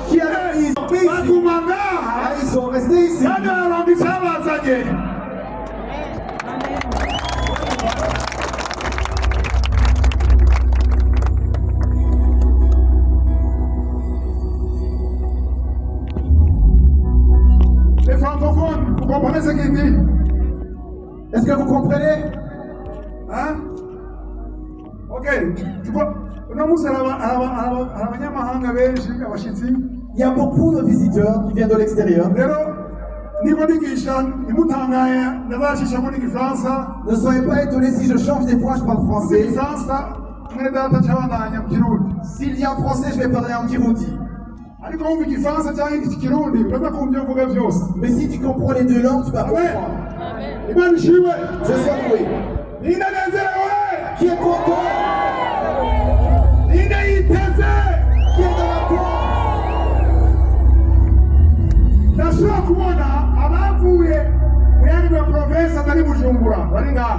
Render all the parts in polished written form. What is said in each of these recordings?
qui a ils sont restés ici. Les francophones, vous comprenez ce qu'il dit? Est-ce que vous comprenez? Hein? Ok, tu vois, Il y a beaucoup de visiteurs qui viennent de l'extérieur. Ne soyez pas étonnés si je change des fois, je parle français. S'il y a un français, je vais parler en kirundi. Mais si tu comprends les deux langues, tu vas comprendre. Je suis loué. Qui est content? Qui est dans la foi?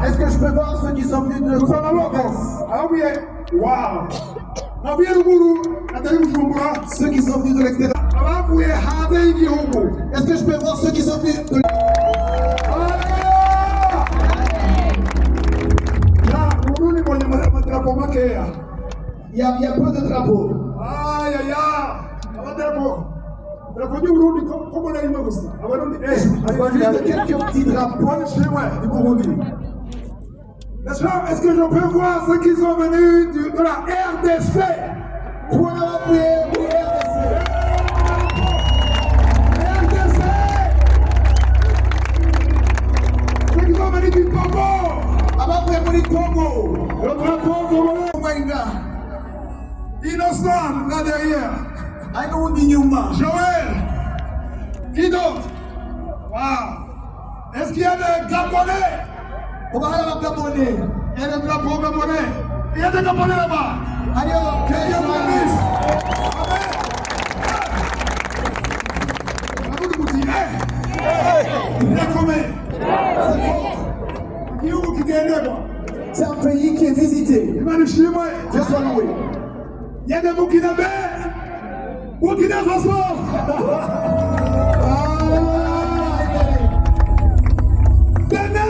Est-ce que je peux voir ceux qui sont venus de notre province? Ceux qui sont venus de l'extérieur. Est-ce que je peux voir ceux qui sont venus de Il y a peu de drapeaux. Je vois juste quelques petits drapeaux du Burundi. Est-ce que je peux voir ceux qui sont venus de la RDC? Pour l'envoyer au RDC. RDC! Ceux qui sont venus du Congo! Du Congo. Le drapeau congolais. Innocent, là derrière. Joël. Qui d'autre? Wow. Est-ce qu'il y a des Gabonais? On va aller à Gabonais. Il y a des drapeaux Gabonais. Il y a des Gabonais là-bas. Allez, Que Dieu vous bénisse. Amen. Il y a combien? C'est fort. C'est un pays qui est visité. Dieu soit loué. Il y a des Burkinabés. Burkina Faso. Bénin.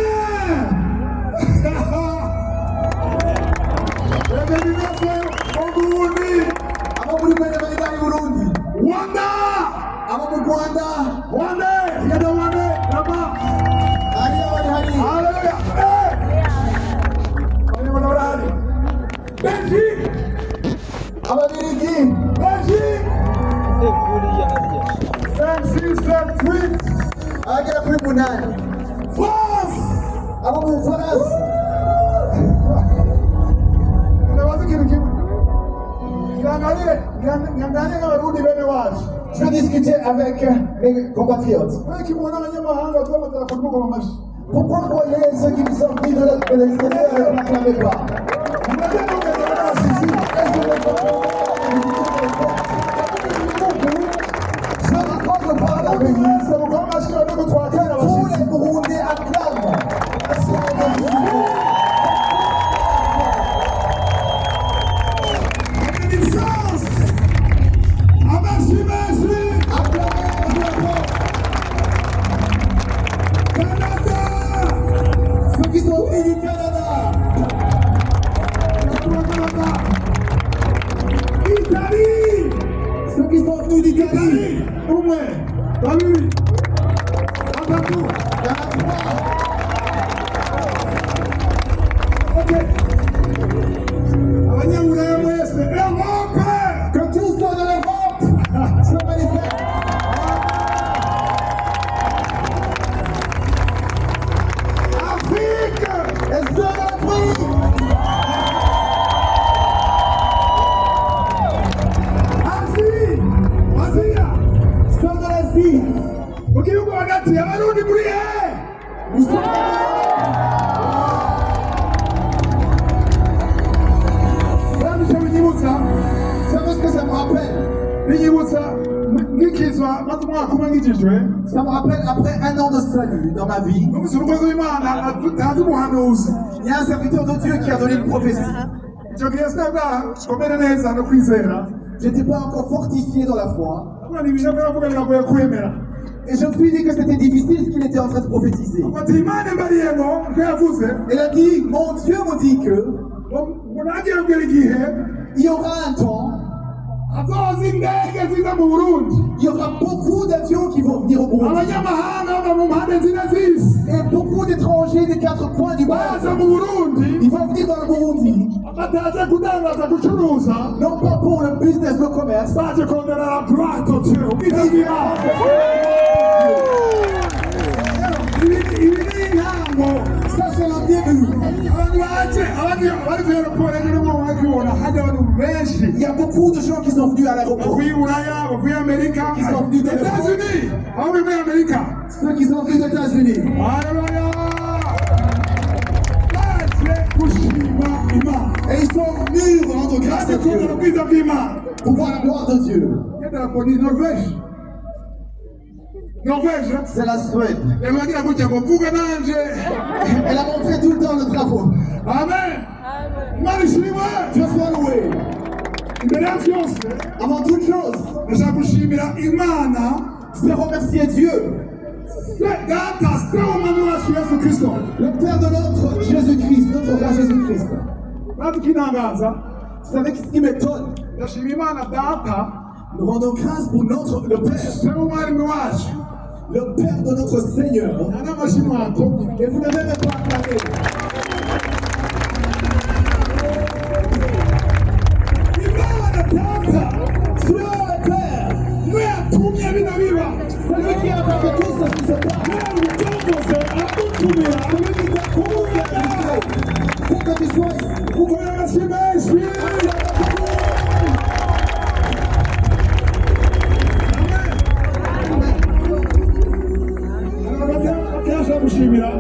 Rwanda. Rwanda. Il y a des Rwandais là-bas. Alléluia. Belgique. Belgique. 5, 6, 7, 8. France. Je vais discuter avec mes compatriotes. Pourquoi vous voyez ceux qui sont venus de l'extérieur et ne l'acclamez pas? Je raconte par la pays. Tous les Burundais acclament. Ceux qui sont venus du Canada. Italie. Ceux qui sont venus d'Italie. Que tous soient de l'Europe se manifestent. Afrique. Est-ce que l'Afrique? Asie. Asia. Ceux de l'Asie. Mugihugu hagati abarundi muri he? Savez ce que ça me rappelle? Ça me rappelle après 1 an de salut dans ma vie. Il y a un serviteur de Dieu qui a donné une prophétie. J'étais pas encore fortifié dans la foi. Hakuna nibinakuwa ya kwemera. Et je me suis dit que c'était difficile ce qu'il était en train de prophétiser. Ati Imana mbaliyemo nkayavuze. Elle a dit, mon Dieu me dit que Munagira kugera igihe il y aura un temps, hazoza indege ziza mu Burundi. il y aura beaucoup d'avions qui vont venir au Burundi. Abanyamahanga bava mu mpande zine z'isi Et beaucoup d'étrangers des 4 coins du monde. baza mu Burundi Ils vont venir dans le Burundi, bataje kudandaza gucuruza non pas pour le business, le commerce, baje kongerera plato cyo ubwiza ibi ni intango. ça c'est le début. Abantu bari ku aeroport ejo nibo bakibona hajya abantu benshi Il y a beaucoup de gens qui sont venus à l'aéroport. bavuye i Buraya bavuye Amerika Qui sont venus de États-Unis aho muri Amerika. Ceux qui sont venus des États-Unis. Haleluya baje gushima Imana Et ils sont venus rendre grâce baje à kongera Dieu ubwiza bw'Imana. pour voir la gloire de Dieu. Idarapo ni Norvège. Norvège C'est la Suède. yabagira gutya ngo vuga nanje. Elle a montré tout le temps le drapeau. Amen. Imana ishimwe. Dieu soit loué. Imbere ya byose Avant toute chose, ndashaka gushimira Imana je vais remercier Dieu, data se umwami wacu Yesu Kristo. le Père de notre Jésus-Christ, notre roi Jésus-Christ. Kandi kinangaza Vous savez ce qui m'étonne? ndashima Imana data Nous rendons grâce pour le Père, se umwami wacu. le Père de notre Seigneur. Nta n'amashyi mwakomye. Et vous n'avez même pas acclamé. Imana data Dieu le Père, niwe yatumye bino biba. c'est lui qui a fait tout ce qui se passe. Niwe utongoze adutumira C'est lui qui t'a conduit pour que tu sois ici. kukomera amashyi menshi. Akenshi gushimira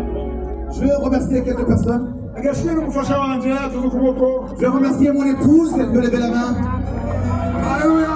Je vais remercier quelques personnes. agashimira umufasha wanje atuze ukuboko. Je vais remercier mon épouse, elle peut lever la main. Haleluya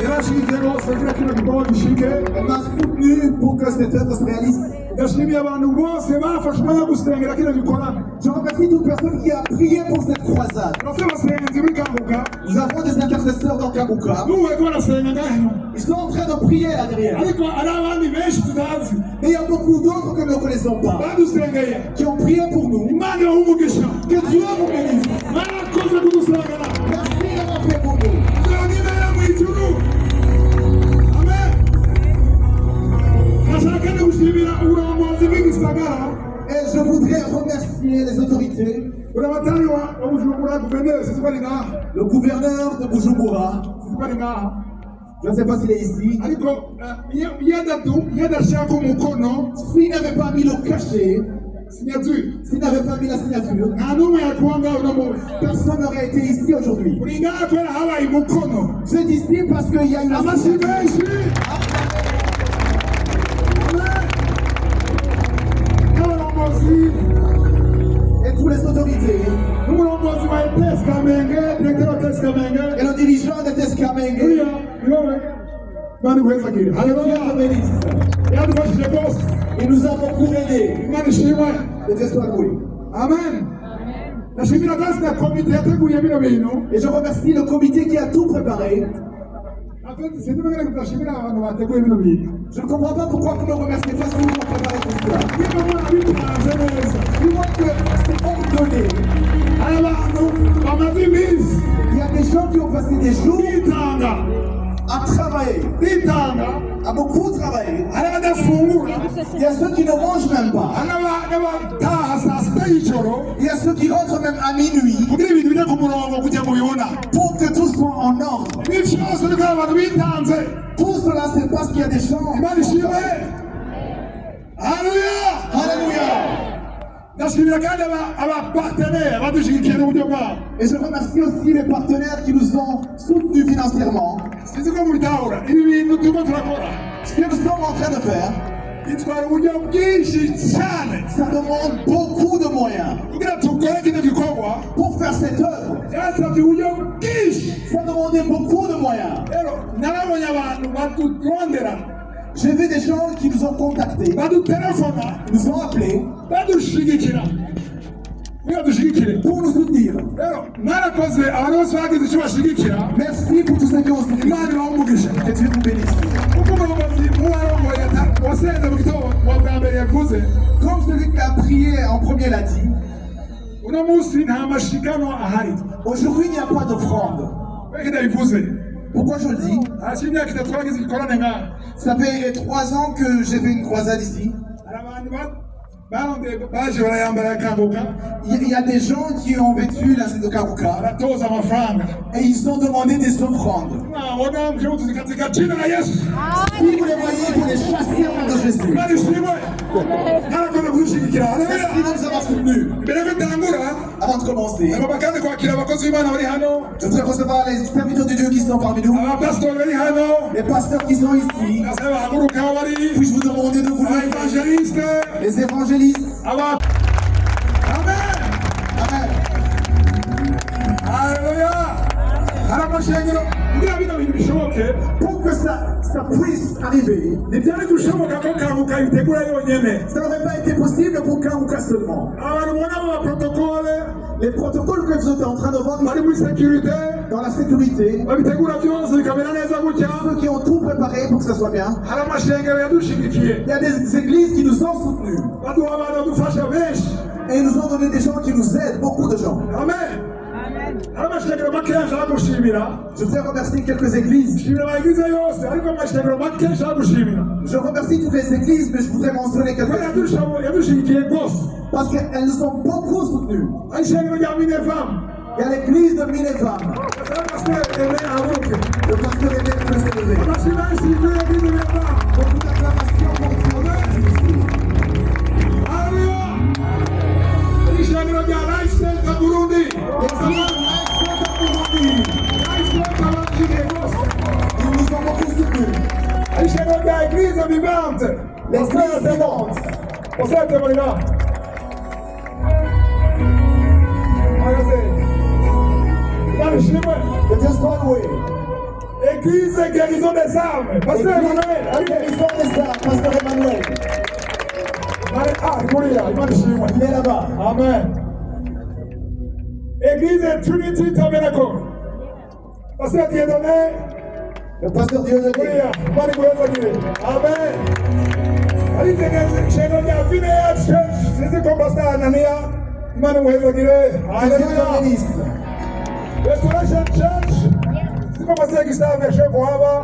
yarashyize rwose kiriya kino gikorwa gishike. Elle m'a soutenu pour que cette œuvre se réalise. Ndashimiye abantu bose bafashe umwanya wo gusengera kino gikorwa. Je remercie toute personne qui a prié pour cette croisade. Bafite abasengenzi b'ikanguka Nous avons des intercesseurs dans Kabuka. n'ubu bariko barasenga ngaha inyuma. Ils sont en train de prier là derrière. ariko hari abandi benshi tutazi Et il y a beaucoup d'autres que nous ne connaissons pas badusengeye. qui ont prié pour nous. Imana ibahe umugisha. Que Dieu vous bénisse. mwarakoze kudusengera. Merci d'avoir fait pour nous. Nzonimera mu ijuru. Amen. Ndashaka no gushimira uburongozi bw'igisagara. Et je voudrais remercier les autorités, Buramatari wa Bujumbura guverineri sisi bari ngaha. le gouverneur de Bujumbura. Sisi bari ngaha. Je ne sais pas s'il est ici. Ariko iyo adashaka umukono S'il n'avait pas mis le cachet, signature s'il n'avait pas mis la signature, nta n'umwe yakuba ngaho uno munsi. personne n'aurait été ici aujourd'hui. Uri ngaha kubera habaye umukono. Vous êtes ici parce qu'il y a eu la Amashyi signature. menshi. Amen. N'abarongozi Et toutes les autorités, n'umurongozi wa ETS Kamenge, directeur wa ETS Kamenge. et le dirigeant de Teskamenge, Uriya ni wowe. Imana iguhezagire. Dieu te Haleluya. bénisse. Yadufashije rwose. Il nous a beaucoup aidés. Imana ishimwe. Que Dieu soit loué. Amen. Ndashimira rwose na komite yateguye bino bintu. Et je remercie le comité qui a tout préparé. Sinimagana kudashimira abantu bateguye bino bintu. Je ne comprends pas pourquoi vous ne remerciez pas ceux qui ont préparé tout cela. Niba mwabipanze neza. Du moins que c'est ordonné. Hari abantu bamaze iminsi Il y a des gens qui ont passé des jours bitanga. à travailler, Bitanga. à beaucoup travailler. Hari abadafungura. Il y a ceux qui ne mangent même pas. Hari n'abataha saa sita y'ijoro Il y a ceux qui rentrent même à minuit kugira ibintu bijye ku murongo kugira ngo bibona. pour que tout soit en ordre. Ibi byose ni kubera abantu bitanze. Tout cela, c'est parce qu'il y a des gens. Imana ishimwe. Haleluya. Alléluia. Ndashimira kandi abapartenere badushyigikira mu buryo bwabo. Et je remercie aussi les partenaires qui nous ont soutenus financièrement. Sinzi ko mubitahura ibi bintu turimo turakora Ce que nous sommes en train de faire, bitwara uburyo bwinshi cyane ça demande beaucoup de moyens. kugira tukore kino gikorwa. Pour faire cette œuvre, Byasabye uburyo bwinshi. ça demandait beaucoup de moyens. Rero narabonye abantu badurondera J'ai vu des gens qui nous ont contactés, badutelefona nous ont appelés badushigikira pour nous soutenir. Merci pour tous ceux qui ont soutenu. Que Dieu vous bénisse. Comme celui qui a prié en premier l'a dit, aujourd'hui il n'y a pas d'offrande. Pourquoi je le dis? Ça fait 3 ans que j'ai fait une croisade ici. Il y a des gens qui ont vêtu la de Karuka et ils ont demandé des offrandes. Si vous les voyez, vous les chassez au nom de Jésus. Merci de nous avoir soutenus. Avant de commencer, je voudrais recevoir les serviteurs de Dieu qui sont parmi nous, les pasteurs qui sont ici. Puis-je vous demander de vous lever? Les évangélistes. Amen. Amen. Alléluia. Pour que ça puisse arriver, ça n'aurait pas été possible pour Karuka seulement. Les protocoles que vous êtes en train de voir dans la sécurité, ceux qui ont tout préparé pour que ça soit bien, il y a des églises qui nous ont soutenus. Et ils nous ont donné des gens qui nous aident, beaucoup de gens. Amen. Je voudrais remercier quelques églises. Je remercie toutes les églises, mais je voudrais mentionner quelques-unes. Parce qu'elles nous ont beaucoup soutenues. Il y a l'église de Minevam. Le pasteur Aimé peut se lever. Beaucoup d'acclamations pour Dieu. Ils nous ont beaucoup soutenus. L'église vivante. L'église vivante. Que Dieu soit loué. Église guérison des âmes. Pasteur Emmanuel. Guérison des âmes. Pasteur Emmanuel. Il est là-bas. Amen. Église Trinity Tabernacle. Pasteur Dieudonné. Le pasteur Dieudonné. Amen. C'est comme pasteur Anania. Alléluia. Restoration Church. C'est comme pasteur Gustave Chekohava.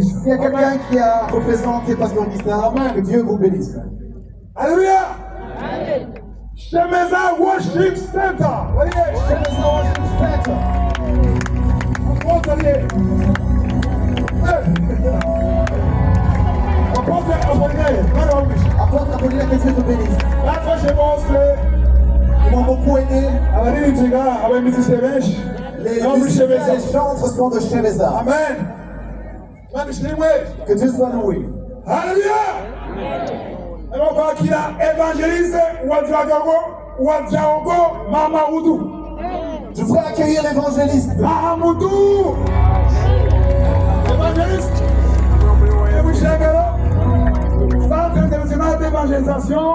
S'il y a quelqu'un qui a représenté pasteur Gustave, que Dieu vous bénisse. Alléluia. Shemeza Worship Center. Shemeza Worship Center. Apôtre Apollinaire, que Dieu te bénisse. Ils m'ont beaucoup aidé. Les chantres sont de Shemeza. Amen. Que Dieu soit loué. Alléluia. Et on va qu'il a évangéliste Ouadjaogo Mamaoudou. Je voudrais accueillir l'évangéliste. Mahamoudou. Évangéliste. Et vous chégalo. Centre international d'évangélisation.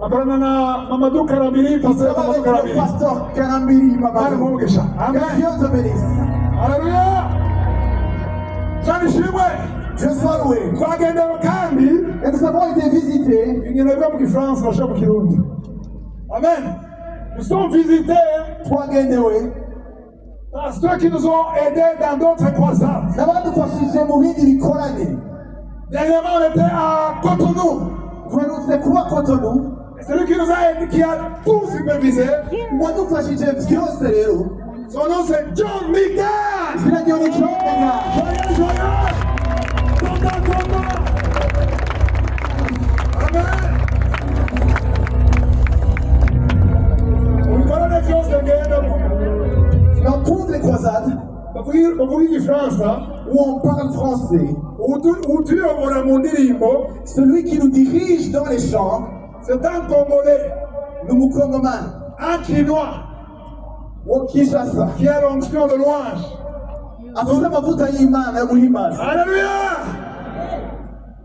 Après, on a Mamadou Karabiri, pasteur Mamadou Karabiri. Pasteur Karabiri, Mamadou. Amen. Que Dieu te bénisse. Alléluia. Dieu soit loué. Et nous avons été visités. Amen. Nous sommes visités par ceux qui nous ont aidés dans d'autres croisades. Dernièrement, on était à Cotonou. Celui qui nous a aidés, qui a tout supervisé, son nom c'est John Miguel. Joyeux. Content. Amen. On connaît les choses de guerre. Dans toutes les croisades où on parle français, celui qui nous dirige dans les champs, c'est un Congolais, le Mukongoman, un Chinois, qui a l'onction de louange. Alléluia.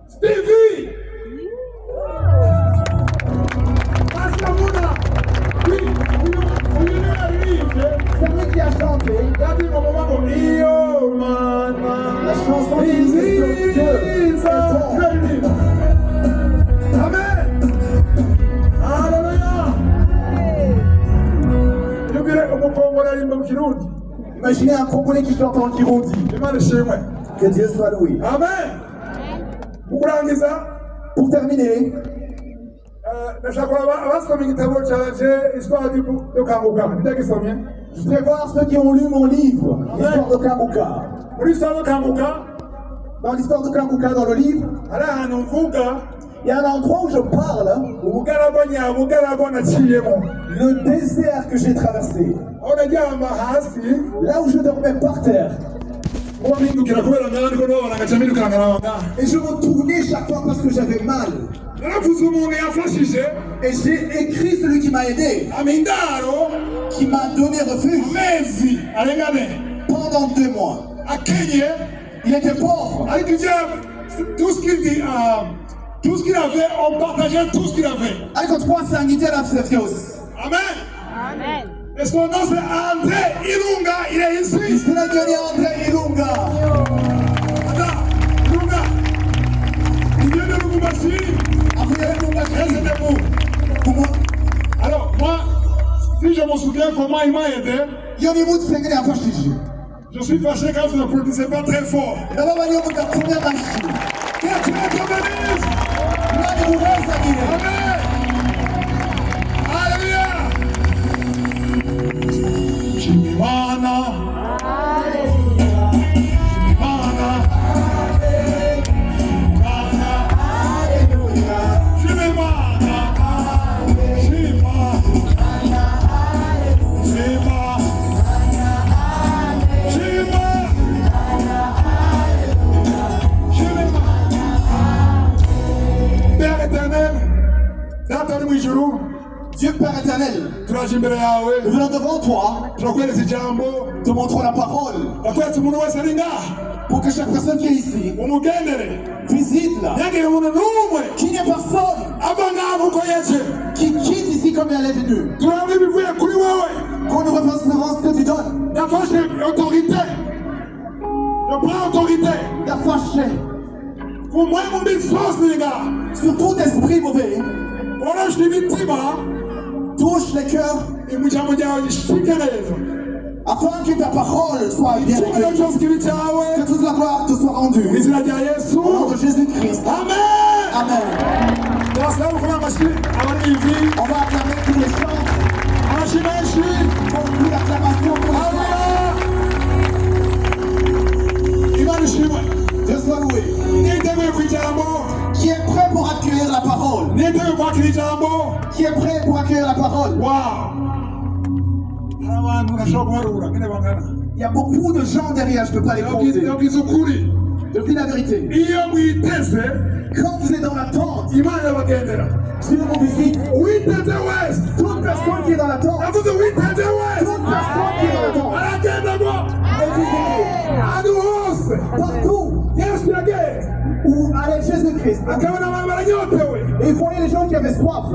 Stevie. celui qui a chanté la chanson qui dit que Dieu est bon. Amen. Alléluia. Imaginez un Congolais qui chante en Kirundi. Que Dieu soit loué. Amen. Pour terminer, je voudrais voir ceux qui ont lu mon livre, l'histoire de Kanguka. Dans l'histoire de Kanguka, dans le livre, il y a un endroit où je parle, le désert que j'ai traversé, là où je dormais par terre. Et je me tournais chaque fois parce que j'avais mal. Et j'ai écrit celui qui m'a aidé, qui m'a donné refuge pendant 2 mois. Il était pauvre. Tout ce qu'il avait, on partageait tout ce qu'il avait. Amen. Amen. Et son nom c'est André Ilunga, il est ici. C'est la gueule André Ilunga. Attends, Ilunga. Il vient de Lubumbashi. Alors, moi, si je me souviens comment il m'a aidé, je suis fâché quand je ne produisais pas très fort. Que Dieu te bénisse. Amen. Alléluia. Chimimana. Chimimana. Chimimana. Père éternel, Dieu Père éternel, nous venons devant toi, te montrons la parole, pour que chaque personne qui est ici visite-la, qu'il n'y ait personne qui quitte ici comme elle est venue, qu'on nous refasse devant ce que tu donnes. Je prends autorité. Pour moi, mon bisous, les gars. Sur tout esprit mauvais, Voilà, je dis touche les cœurs, et moi, j'ai afin que ta parole soit bien accueillie. Que toute la gloire te soit rendue. Au nom de Jésus-Christ. Amen. Amen. On va acclamer tous les chants. Beaucoup d'acclamations pour les chants. Dieu soit loué. Qui est prêt pour accueillir la parole? Qui est prêt pour accueillir la parole? Il y a beaucoup de gens derrière, je ne peux pas les compter. Je dis la vérité. Quand vous êtes dans la tente, si vous vous visite, toute personne qui est dans la tente, toute personne qui est dans la tente, est visitée. Partout où allait Jésus-Christ. Et ils voyaient les gens qui avaient soif,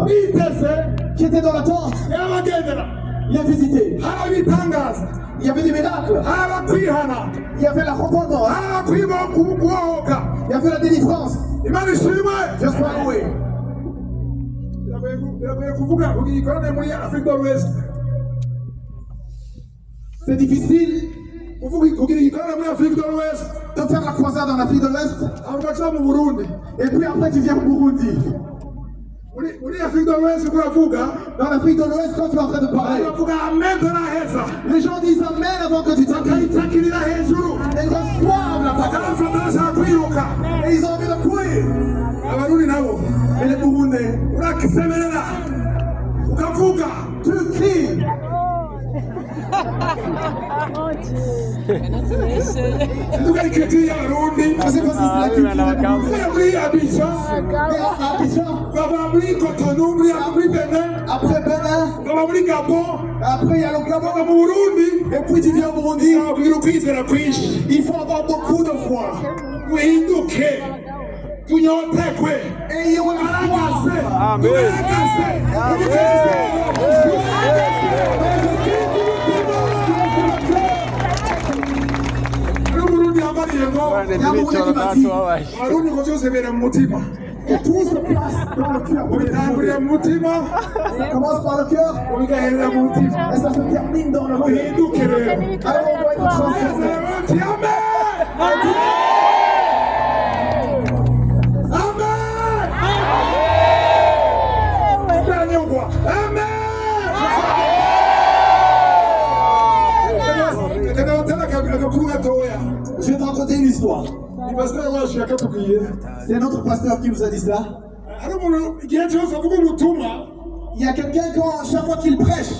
qui étaient dans la tente. Il est visité. Il y avait des miracles. Il y avait la repentance. Il y avait la délivrance. Dieu soit loué. C'est difficile de faire la croisade en Afrique de l'Ouest. Et puis après tu viens au Burundi. Dans l'Afrique de l'Ouest, quand tu es en train de parler, les gens disent Amen avant que tu t'appuies. Ils reçoivent la parole. Et ils ont envie de courir. Et les Burundais, tu cries. Je sais pas si c'est la culture. Après Bénin, après il y a le Gabon, et puis tu viens au Burundi. Il faut avoir beaucoup de foi. Et il y aura la foi. Amen. abarundi ngo byose bera mu mutima Et tout se place dans le cœur. ubitangurira mu mutima Ça commence par le cœur ubigaherera mu mutima et ça se termine dans le cœur. uhinduke rero Alors on doit être transformé. Ti amen amen ndanyogwa amen Je vais te raconter une histoire. ni pasiteri wacu yakatubwiye C'est notre pasteur qui nous a dit ça. hari umuntu igihe cyose avuga ubutumwa Il y a quelqu'un quand chaque fois qu'il prêche,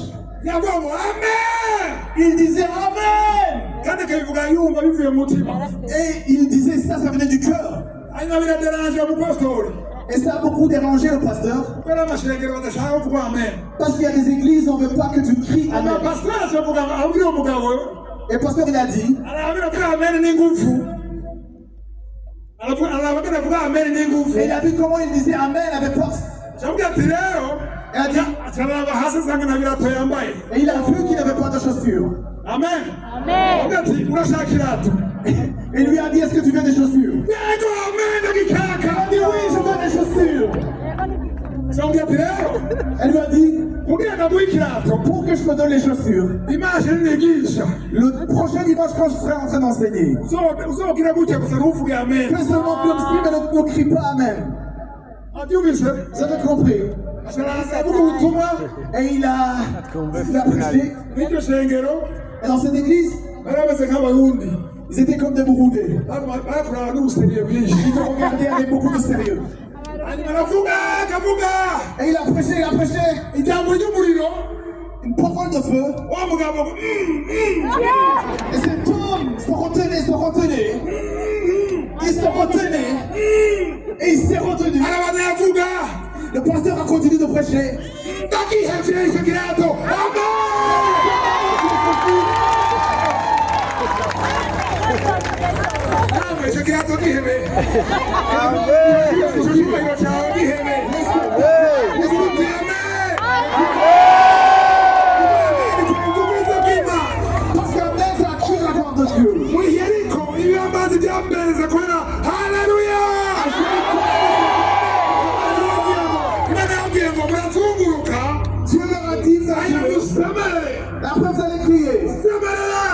yavuga ngo amen il disait Amen. kandi akabivuga yumva bivuye mu mutima Et il disait ça venait du cœur. hanyuma biraderanje umupasitori Et ça a beaucoup dérangé le pasteur. kuko ari amashengero badashaka kuvuga amen Parce qu'il y a des églises, on ne veut pas que tu cries Amen. amapasitori azavuga abwira umugabo Et le pasteur il a dit, arababwira ko amen n'ingufu arababwira avuga amen n'ingufu et il a vu comment il disait Amen avec force. cyabwira ati rero Et, a dit, acaraba hasi asanga nta birato yambaye et il a vu qu'il n'avait pas de chaussures. amen avuga ati urashaka irato Et il lui a dit, est-ce que tu veux des chaussures? yego amen agikaka Il a dit, oui, je veux des chaussures. cyabwira ati rero Elle lui a dit, kugira ngo aguhe ikirato pour que je te donne les chaussures, image nigisha le prochain dimanche quand je serai en train d'enseigner, uzobwira gutya gusa ntuvuge amen fais seulement comme si, mais ne crie pas Amen. abyumvise Vous avez compris? avuga ubutumwa Et il a prêché. n'iryo shengero Et dans cette église, bari bameze nk'abarundi ils étaient comme des Burundais. bakurana n'ubuseriye bwinshi Ils te regardaient avec beaucoup de sérieux. hanyuma aravuga akavuga Et il a prêché, ijambo ry'umuriro une parole de feu. wa mugabo ngo, Et cet homme se retenait. Il se retenait. Et il s'est retenu. arabanza yavuga Le pasteur a continué de prêcher. ndagihevye icyo kirato amen nawe icyo kirato gihebe icyo cyubahiro cyawe gihebe uvuge amen ubwiza bw'imana Parce qu'Amen, ça attire la gloire de Dieu. mu yeriko ibibambazi byambereza kubera haleluya imana yabwiye ngo murazunguruka Dieu leur a dit, ça hanyuma attire. musemere Après, vous allez crier. semerera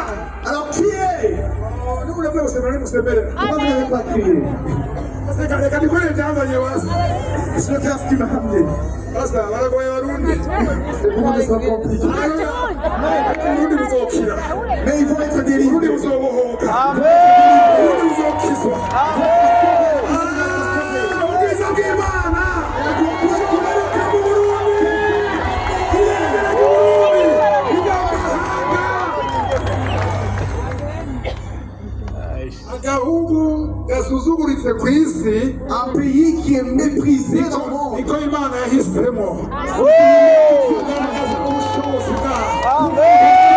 Alors criez. n'uburebwe gusemerera nimusemerera Pourquoi vous n'avez pas crié? reka nikore byanzanye wasi Je vais faire ce qui m'a amené. basa baragoye barundi C'est beaucoup de sont compliqués. urundi buzokira Mais ils vont être urundi délivrés. buzobohoka urundi buzokizwa ubwiza bw'imana buzakubaruka mu burundi irengera ry'uburundi ry'amahanga agahugu gasuzuguritse ku isi Un pays qui est méprisé dans le monde. niko imana yahisemo kugaragaza ubushobozi bwayo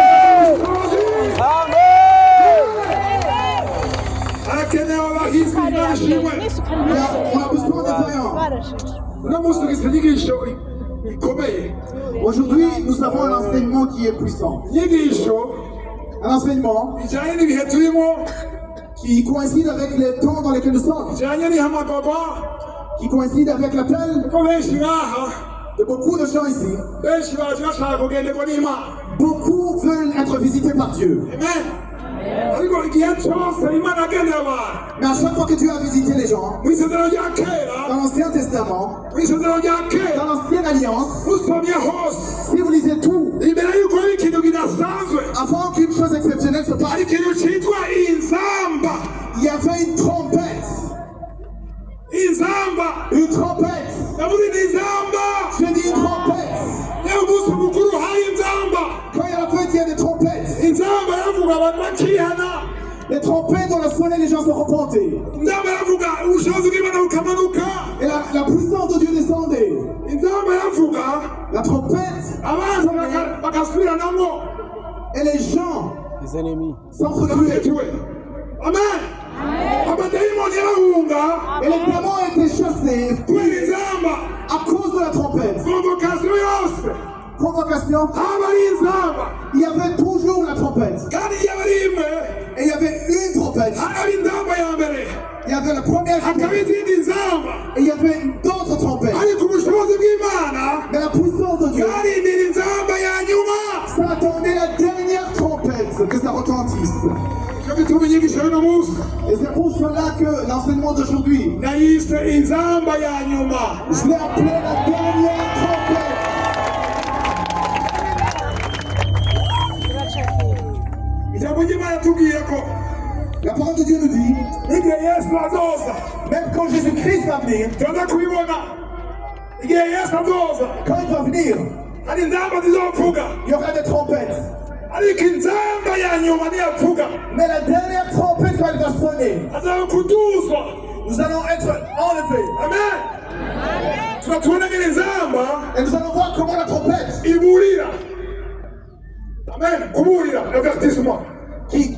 harakenewe abahizi imana ishimwe On a besoin de voyants. uno munsi tugize inyigisho ikomeye Aujourd'hui, nous avons un enseignement qui est puissant. inyigisho Un enseignement ijyanye n'ibihe turimo qui coïncide avec les temps dans lesquels nous sommes, ijyanye n'ihamagarwa qui coïncide avec l'appel kuko benshi ngaha de beaucoup de gens ici. benshi baje bashaka kugenderwa n'imana Beaucoup veulent être visités par Dieu. amen ariko igihe cyose imana agendera abantu Mais à chaque fois que Dieu a visité les gens, mu isezerano rya kera dans l'Ancien Testament, mu isezerano rya dans kera l'Ancienne Alliance, usomye hose si vous lisez tout, imbere y'uko hari ikintu kidasanzwe avant qu'une chose exceptionnelle se hari passe, ikintu cyitwa inzamba il y avait une trompette. inzamba Une trompette. yavuze ni inzamba Je dis une trompette. niyo umunsi mukuru hari inzamba Quand il y a la fête, il y a des trompettes. inzamba yavuga abantu bakihana Les trompettes, on a sonné, les gens se repentaient. inzamba yavuga ubushobozi bw'imana bukamanuka Et la puissance de Dieu descendait. inzamba yavuga La trompette abanza bagasubiranamo et les gens Les ennemis. s'entretuaient. yatewe amen amadayimoni yarahunga Et les démons étaient chassés kubera inzamba à cause de la trompette. konvokasiyo yose Convocation, haba ari inzamba il y avait toujours la trompette. kandi iyo ari imwe Et il y avait une trompette. ari inzamba ya mbere avait la première trompette. Et il y avait d'autres trompettes. Mais la puissance de Dieu, ça attendait la dernière trompette que ça retentisse. Et c'est pour cela que l'enseignement d'aujourd'hui, je l'ai appelé la dernière trompette. La parole de Dieu nous dit, même quand Jésus-Christ va venir, quand il va venir, il y aura des trompettes. Mais la dernière trompette, quand elle va sonner, nous allons être enlevés. Amen. Et nous allons voir comment la trompette, Amen. Avertissement.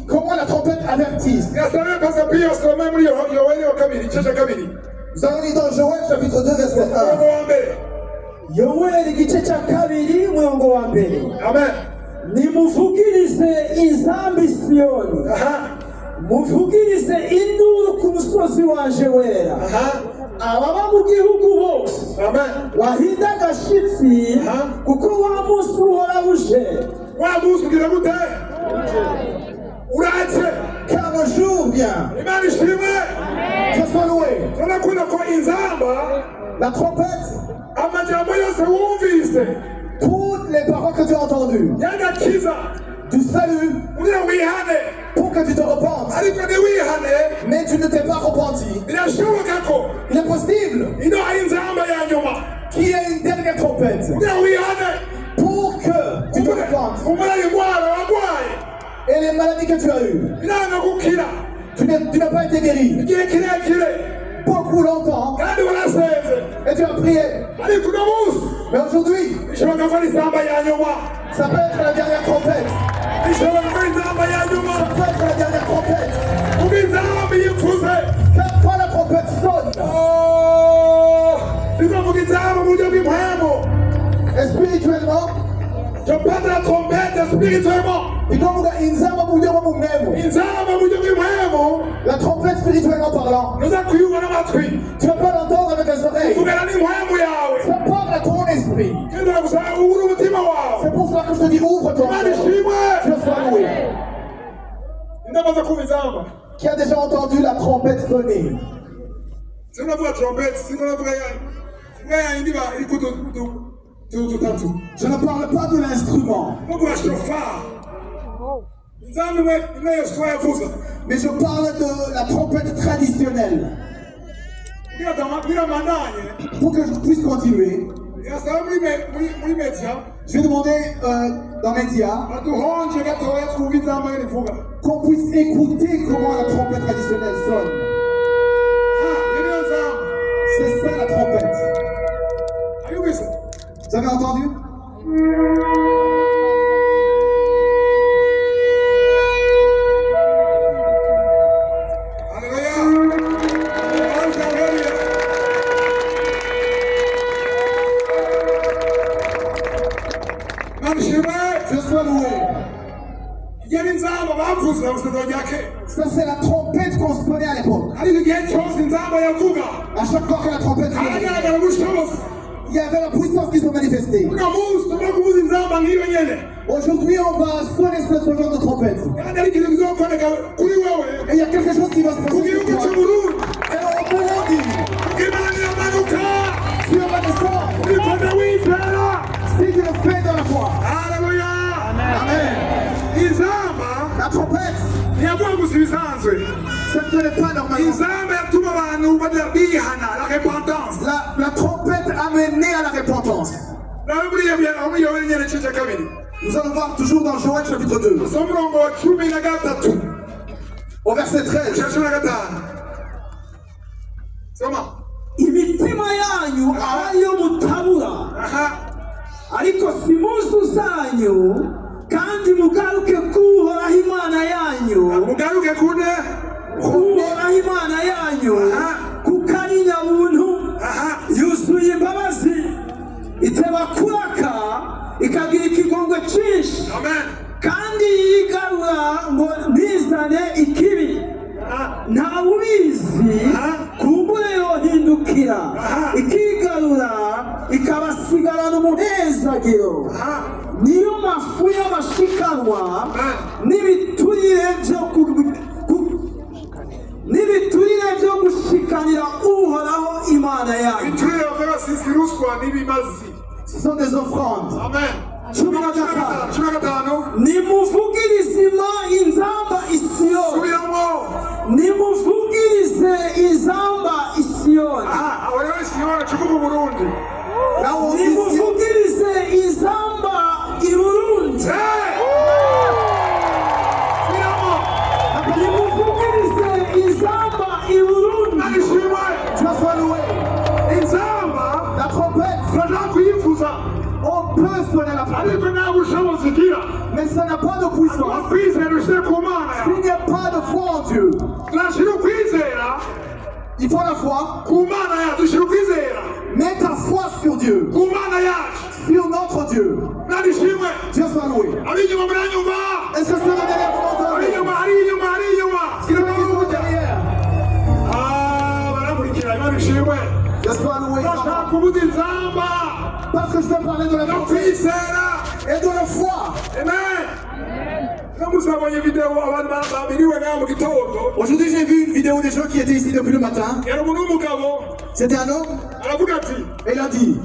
comment la trompette avertisse. Nous allons lire dans Joël chapitre 2 verset 1. Yoweli igice cya kabiri umurongo wa mbere. Amen. Nimuvugirize inzambi Siyoni, muvugirize induru ku musozi wanje wera, ababa mu gihugu bose wahinda agashitsi, kuko wa munsi uhora uje. Wa munsi ugira gute? Uraje. Car le jour vient. Imana ishimwe. Que soit loué. Turakunda ko inzamba, la trompette, amajambo yose wumvise, toutes les paroles que tu as entendues, du salut, pour que tu te repentes. Mais tu ne t'es pas repenti. Il est possible qu'il y ait une dernière trompette pour que tu te repentes. Et les maladies que tu as eues, tu n'as pas été guéri beaucoup longtemps et tu as prié. Mais aujourd'hui, ça peut être la dernière trompette. Ça peut être la dernière trompette. Car quand la trompette sonne, et spirituellement, je parle de la trompette spirituellement. La trompette spirituellement parlant, tu ne vas pas l'entendre avec les oreilles. Ça parle à ton esprit. C'est pour cela que je te dis ouvre ton cœur. Dieu soit loué. Qui a déjà entendu la trompette sonner? Je ne parle pas de l'instrument, mais je parle de la trompette traditionnelle. Pour que je puisse continuer, je vais demander dans les médias qu'on puisse écouter comment la trompette traditionnelle sonne. C'est ça la trompette. Vous avez entendu? Je sois loué. Ça c'est la trompette qu'on sonnait à l'époque. À chaque fois que la trompette sonnait, il y avait la puissance qui se manifestait. Aujourd'hui, on va sonner ce genre de trompette. Et il y a quelque chose qui va se passer. Et on peut dire, Dieu va descendre. Si tu le fais dans la foi. Amen. La trompette, ce n'est pas normal. La trompette a mené à la repentance. Nous allons voir toujours dans Joël chapitre 2. Au verset 13. Imitima yanyu ayo mutabura, ariko si muzu zanyu, kandi mugaruke kuhoraho Imana yanyu, kuhoraho Imana yanyu, kuko ari nyabuntu, yuzuye imbabazi, iteba kuraka, ikagira ikigongwe cyinshi, kandi yigarura ngo ntizane ikibi. ntawubizi kumbure yohindukira ikigarura ikabasigarana umuhezagiro niyo mafu y'amashikanwa n'ibiturire byo gushikanira uhoraho imana yayo. Ce sont des offrandes. Amen. Nimuvugirizima inzamba Isiyoni. Nimuvugirize inzamba Isiyoni. Nimuvugirize inzamba i Burundi. Nimuvugirize inzamba i Burundi. La trompette. On peut sonner la trompette. Mais ça n'a pas de puissance. S'il n'y a pas de foi en Dieu. Il faut la foi. Mets ta foi sur Dieu. Sur notre Dieu. Dieu soit loué. Est-ce que ceux derrière vous m'entendent? S'il vous plaît, ils sont derrière. Dieu soit loué. Parce que je vais parler de la foi et de la foi. Aujourd'hui, j'ai vu une vidéo des gens qui étaient ici depuis le matin. C'était un homme et il a dit: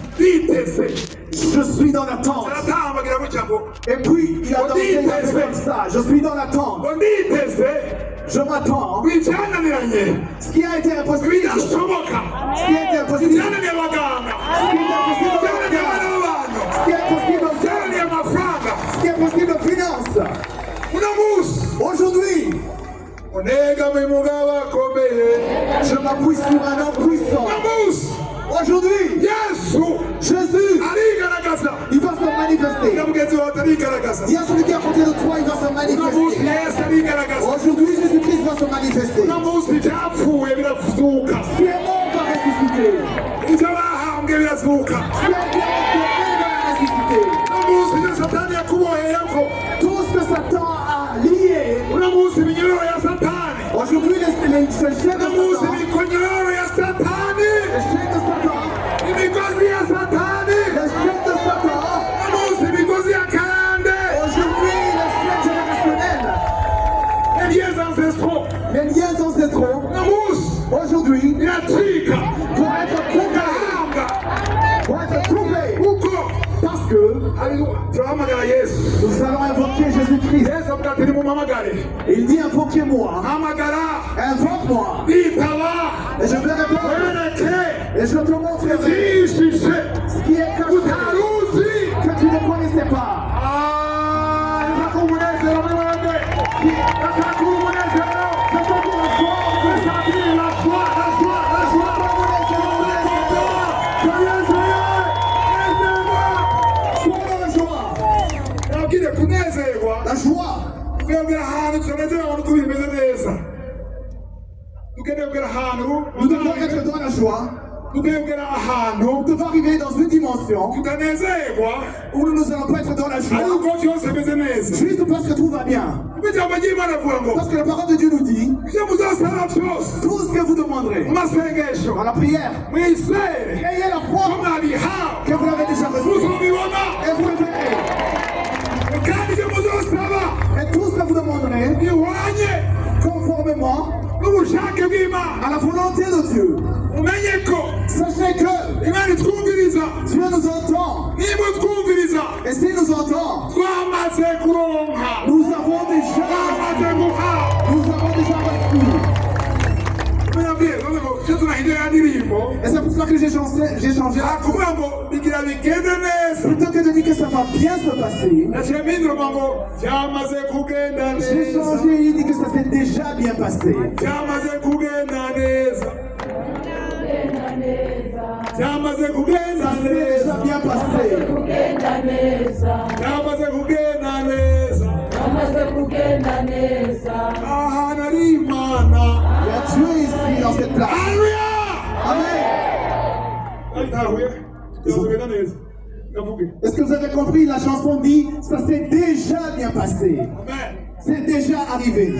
je suis dans l'attente. Et puis il a dansé comme ça: je suis dans l'attente. Je m'attends. Ce qui a été impossible. Ce qui a été impossible. Ce qui est impossible en finance. Aujourd'hui, je m'appuie sur un homme puissant. Aujourd'hui, Jésus, il va se manifester. Dis à celui qui est à côté de toi, il va se manifester. Aujourd'hui, Jésus-Christ va se manifester. Ce qui est mort va ressusciter. Ce qui est mort va ressusciter. Tout ce que Satan a lié. Aujourd'hui, les chaînes de Satan. Les liens ancestraux. Aujourd'hui, pour être trouvés. Parce que nous allons invoquer Jésus-Christ. Il dit: invoquez-moi. Invoque-moi. Et je vais répondre. Et je te montrerai ce qui est caché, que tu ne connaissais pas. La joie. Nous devons être dans la joie. Nous devons arriver dans une dimension où nous n'allons pas être dans la joie juste parce que tout va bien. Parce que la parole de Dieu nous dit: tout ce que vous demanderez dans la prière, ayez la foi que vous l'avez déjà reçu et vous le verrez. Et tout ce que vous demanderez conformément à la volonté de Dieu. Sachez que Dieu nous entend. Et s'il nous entend, nous avons déjà reçu. Et c'est pour ça que j'ai changé. Plutôt que de dire que ça va bien se passer, j'ai changé et dit que ça s'est déjà bien passé. Ça s'est déjà bien passé. Il y a Dieu ici dans cette place. Amen. Est-ce que vous avez compris? La chanson dit: ça s'est déjà bien passé. C'est déjà arrivé.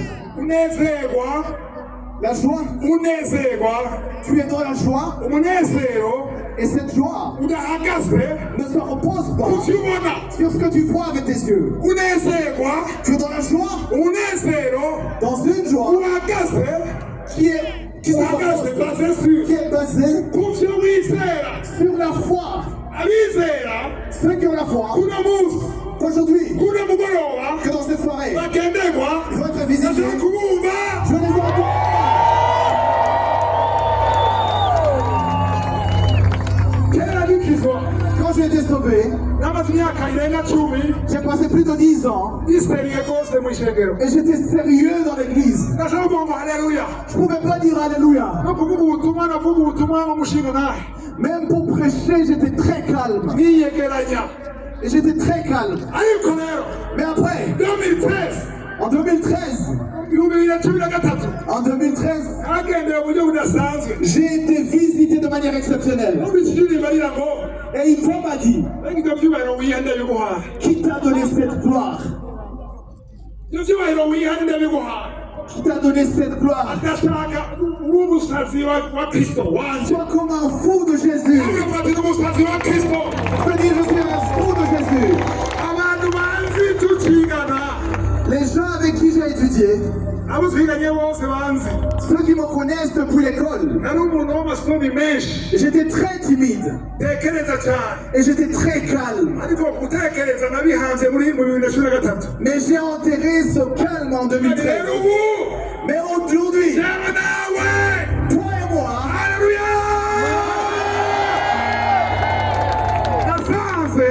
La joie, unezerwa tu es dans la joie, umunezero et cette joie udahagaze ne se repose pas kukibona sur ce que tu vois avec tes yeux. unezerwa Tu es dans la joie, umunezero dans une joie uhagaze qui se uhagaze repose, baze sur qui est basée kuvyo wizera sur la foi. abizera Ceux qui ont la foi, kuno munsi aujourd'hui, kuno mugoroba que dans cette soirée, bagenderwa ils vont être visités. ndashaka kubumva Je les entends. kera gikizwa Quand j'ai été sauvé, namaze imyaka irenga 10 j'ai passé plus de 10 ans niseriye rwose mu ishengero et j'étais sérieux dans l'église. ndashaka kuvuga ngo haleluya Je pouvais pas dire Alléluia. no kuvuga ubutumwa navuga ubutumwa nk'umushinga nawe Même pour prêcher, j'étais très calme. niyegeranya Et j'étais très calme. ariko rero Mais après, 2013 en 2013, ibihumbi bibiri na cumi na gatatu en 2013, naragendeye mu buryo budasanzwe j'ai été visité de manière exceptionnelle. numvise indirimbo agira ngo Et il m'a dit, reka ibyo byubahiro wihane ndabiguhaye qui t'a donné cette gloire? ibyo byubahiro wihane ndabiguhaye Qui t'a donné cette gloire? ndashaka w'umusazi wa kristo wanje Sois comme un fou de Jésus. avuga ati n'umusazi wa kristo Je peux dire, je suis un fou de Jésus. abantu banzi tukigana Les gens avec qui j'ai étudié, abo twiganye bose banzi ceux qui me connaissent depuis l'école, nari umuntu w'amasoni menshi j'étais très timide tekereza cyane et j'étais très calme. ariko gutekereza nabihanze muri bibiri na cumi na gatatu Mais j'ai enterré ce calme en 2013. rero ubu Mais aujourd'hui, jewe nawe toi et moi, haleluya nasanze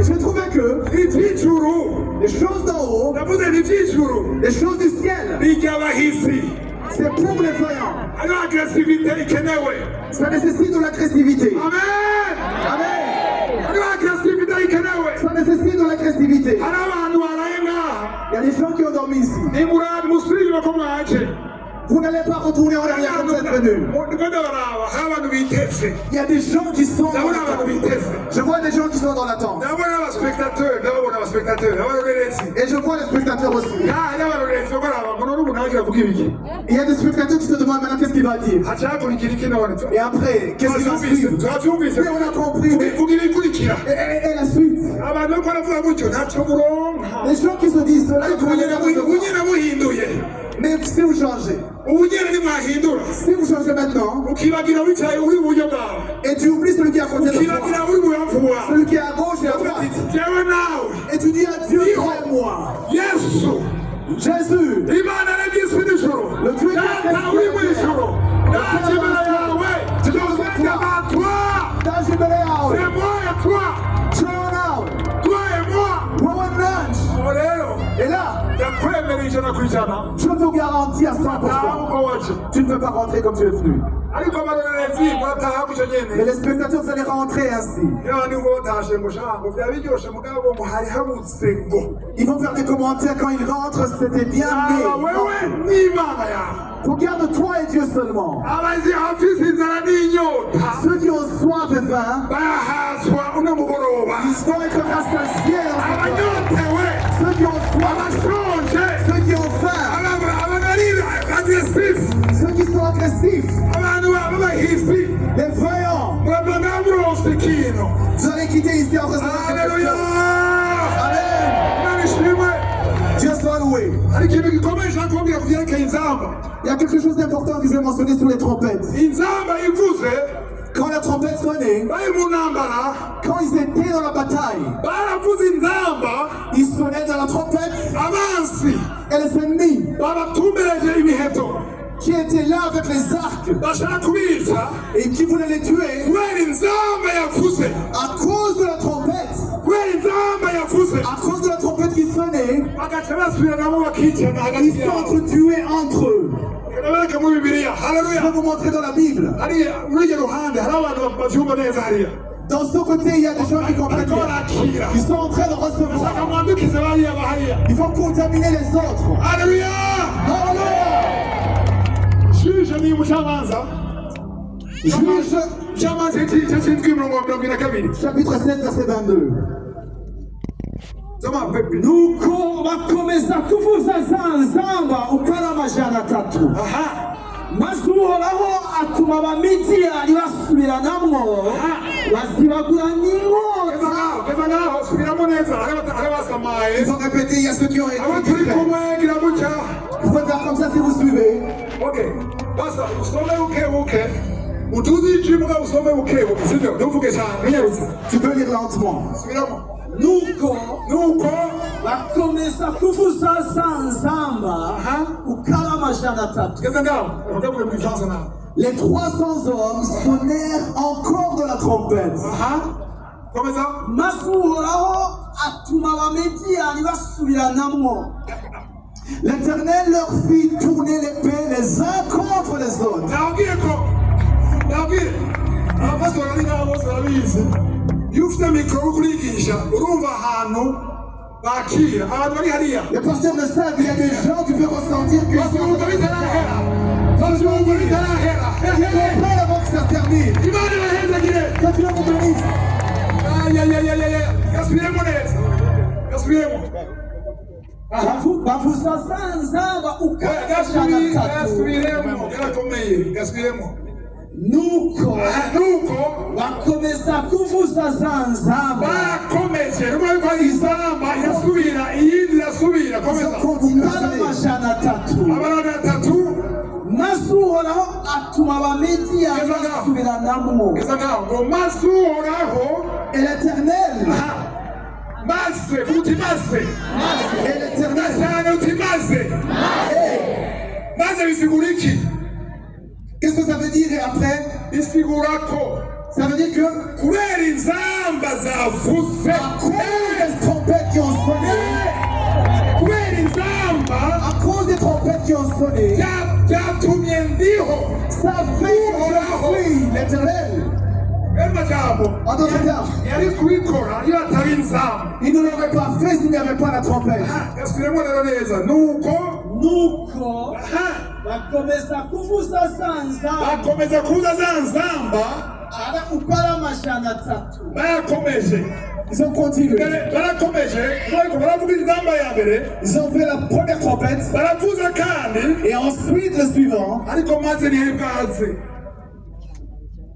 j'ai trouvé que iby'ijuru les choses d'en haut, ndavuze ni iby'ijuru les choses du ciel, n'iry'abahisi c'est pour les voyants. hariho agresivite ikenewe Ça nécessite de l'agressivité. amen Amen. hariho agresivite ikenewe Ça nécessite de l'agressivité. hari abantu baraye ngaha Il y a des gens qui ont dormi ici. nimuraba musubire ko mwaje Vous n'allez pas retourner en arrière comme vous êtes venus. ndiko ndabaraba hari abantu biteze Il y a des gens qui sont dans ndabona abantu l'attente. biteze Je vois des gens qui sont dans l'attente. ndabona abaspectateur ndabona abaspectateur abarorerezi Et je vois les spectateurs aussi. hari abarorerezi baraba ngo none ubu nange avuga ibiki Il y a des spectateurs qui se demandent maintenant qu'est-ce qu'il va dire. hacakurikira iki none Et après, qu'est-ce qu'il va suivre? turabyumvise Oui, on a compris. Mais... vuga ibikurikira Et la suite. abantu bariko baravuga gutyo ntacyo muronka Les gens qui se disent cela, ils ariko vont ubu rien recevoir. nyene muhinduye Mais si vous changez, ubu nyene nimwahindura si vous changez maintenant, ukibagira wicaye uri iburyo bwawe et tu oublies celui qui est à côté de toi, ukibagira uri bubamfu bwawe celui qui est à gauche et à uvuga droite, ati jewe nawe et tu dis à Dieu, toi et moi, yesu Jésus, imana n'isi n'ijuru Le Dieu data uri mu ijuru naje imbere yawe joseph abatwa Tajibeleao, c'est moi et toi Chonao, toi et moi Wawanaj. ubu rero Et là, ndakwemera ijana ku ijana je te garantis à 100%, ntawe uko waje tu ne peux pas rentrer comme tu es venu. ariko abarorerezi mwataha gutyo Mais nyene les spectateurs, vous allez rentrer ainsi. yewe nibwo batashe ngo shango byaba biryoshe mugabo ngo hari habuze ngo Ils vont faire des commentaires quand ils rentrent, c'était bien aba wewe mais. n'imana yawe Regarde toi et Dieu seulement. abazi afise inzara n'inyota Ceux qui ont soif et faim, bahazwa uno mugoroba ils vont être rassasiés. abanyotewe Ceux qui ont soif, abashonje ceux qui ont faim, abanari agresifu ceux qui sont agressifs, abantu b'abahisi les voyants. mwebwe mwamuronse ikintu Vous allez quitter ici en recevant quelque haleluya chose. Amen. imana ishimwe Dieu soit loué. hari ikintu gikomeye nshaka kubabwira ku vyerekeye inzamba Il y a quelque chose d'important que je vais mentionner sur les trompettes. inzamba ivuze Quand la trompette sonnait, bari mu ntambara quand ils étaient dans la bataille, baravuze inzamba ils sonnaient dans la trompette abansi et les ennemis babatumbereje imiheto qui étaient là avec les arcs bashaka kubica et qui voulaient les tuer kubera inzamba yavuze à cause de la trompette, kubera inzamba yavuze à cause de la trompette qui sonnait, bagaca basubiranamo bakicana hagati ils yabo s'entretuaient entre eux. ndabereka mu bibiliya Je haleluya vais vous montrer dans la Bible. hariya urujya ruhande hari abantu bavyumva neza hariya Dans ce côté, il y a des gens qui comprennent bariko bien. barakira Ils sont en train de shaka recevoir. mwandukize bariya bahariya Il faut contaminer les autres. haleluya Alléluia. shije ni umucamanza Juge, umucamanza igice c'indwi mirongo mirongo ine na kabiri chapitre 7, verset 22. soma pepe nuko bakomeza kuvuza za nzamba uko ari amajana atatu aha maze uhoraho atuma abamidiyani basubiranamwo basibagura n'inkota. Ils ont répété, il y a ceux qui ont été. Vous pouvez faire comme ça si vous suivez. Ok. Basta, usome uke. Utuzi ichimuka usome uke. Sivyo, ntuvuge cyane. Tu peux lire lentement. Subiramo. Nuko Nuko bakomeza kuvuza za nzamba ukara amajana atatu. Geza ngaho. Ndavuga mu Gifaransa nawe. Les 300 hommes sonnèrent encore de la trompette. Comment ça? Maze uhoraho atuma abamidiyani basubiranamwo. L'Éternel leur fit tourner l'épée les uns contre les autres. Le pasteur le sait, il y a des gens qui peuvent ressentir que ils sont avant que ça se termine. Que Dieu vous bénisse. Bavuza za nzamba ukara amajana atatu. Nuko bakomeza kuvuza za nzamba ukara amajana atatu. Maze uhoraho atuma abamidiyani basubiranamwo. Et l'Éternel. Et l'Éternel. Qu'est-ce que ça veut dire après? Ça veut dire que à cause des trompettes qui ont sonné, à cause des trompettes qui ont sonné, ça fait que je suis l'Éternel. En d'autres termes, il ne l'aurait pas fait s'il n'y avait pas la trompette. Nuko bakomeza kuvuza za nzamba ukara amajana atatu. Ils ont continué. Ils ont fait la première trompette. Et ensuite le suivant.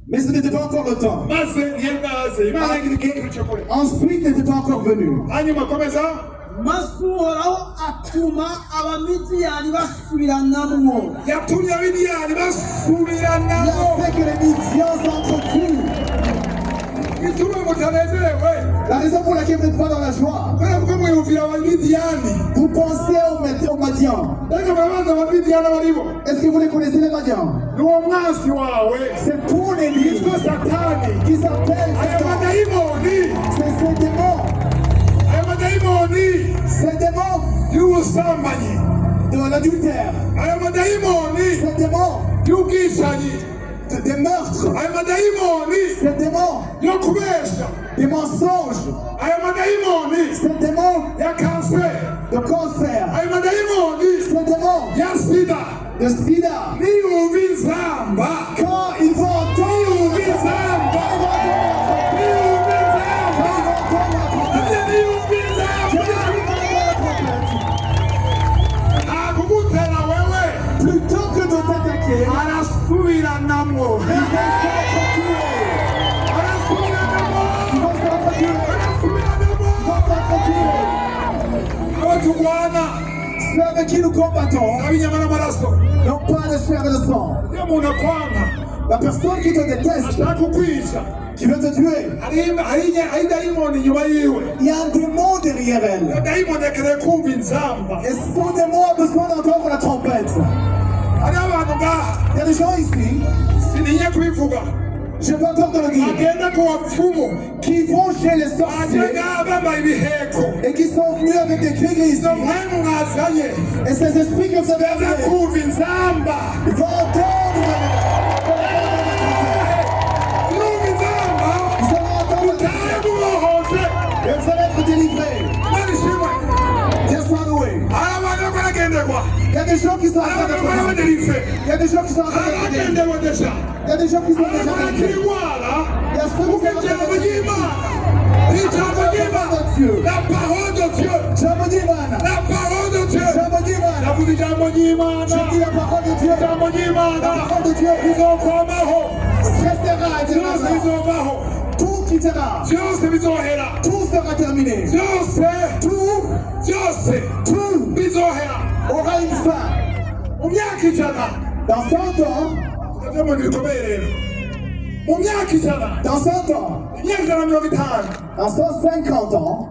Mais ce n'était pas encore le temps. Ensuite n'était pas encore venu. Maze uhoraho atuma abamidiyani basubiranamwo. Il a fait que les Midians s'entretuent. La raison pour laquelle vous n'êtes pas dans la joie, vous pensez aux Madians. Est-ce que vous les connaissez, les Madians? C'est pour l'ennemi qui s'appelle Satan. C'est ces démons. Ces démons de l'adultère. Ces démons des meurtres. Ces démons des mensonges. Ces démons de cancer. Ces démons de sida. Quand ils vont entendre plutôt que de t'attaquer, ceux avec qui nous combattons n'ont pas de chair et de sang. La personne qui te déteste, qui veut te tuer, il y a un démon derrière elle. Et son démon a besoin d'entendre la trompette. Il y a des gens ici, je peux pas de le dire, qui vont chez les sorciers et qui sont venus avec des cris ici. Et ces esprits que vous avez amenés, ils vont entendre. Et vous allez être délivrés. Dieu soit loué. Il y a des gens qui sont en train d'être délivrés. Il y a des gens qui sont en train d'être délivrés. Il y a des gens qui sont déjà délivrés. Il y a ceux qui sont en train d'être délivrés. La parole de Dieu. La parole de Dieu. dis la parole de Dieu. La parole de Dieu restera éternellement. Tout quittera. Tout sera terminé. Tout aura une fin. Dans 100 ans, dans 100 ans, dans 150 ans,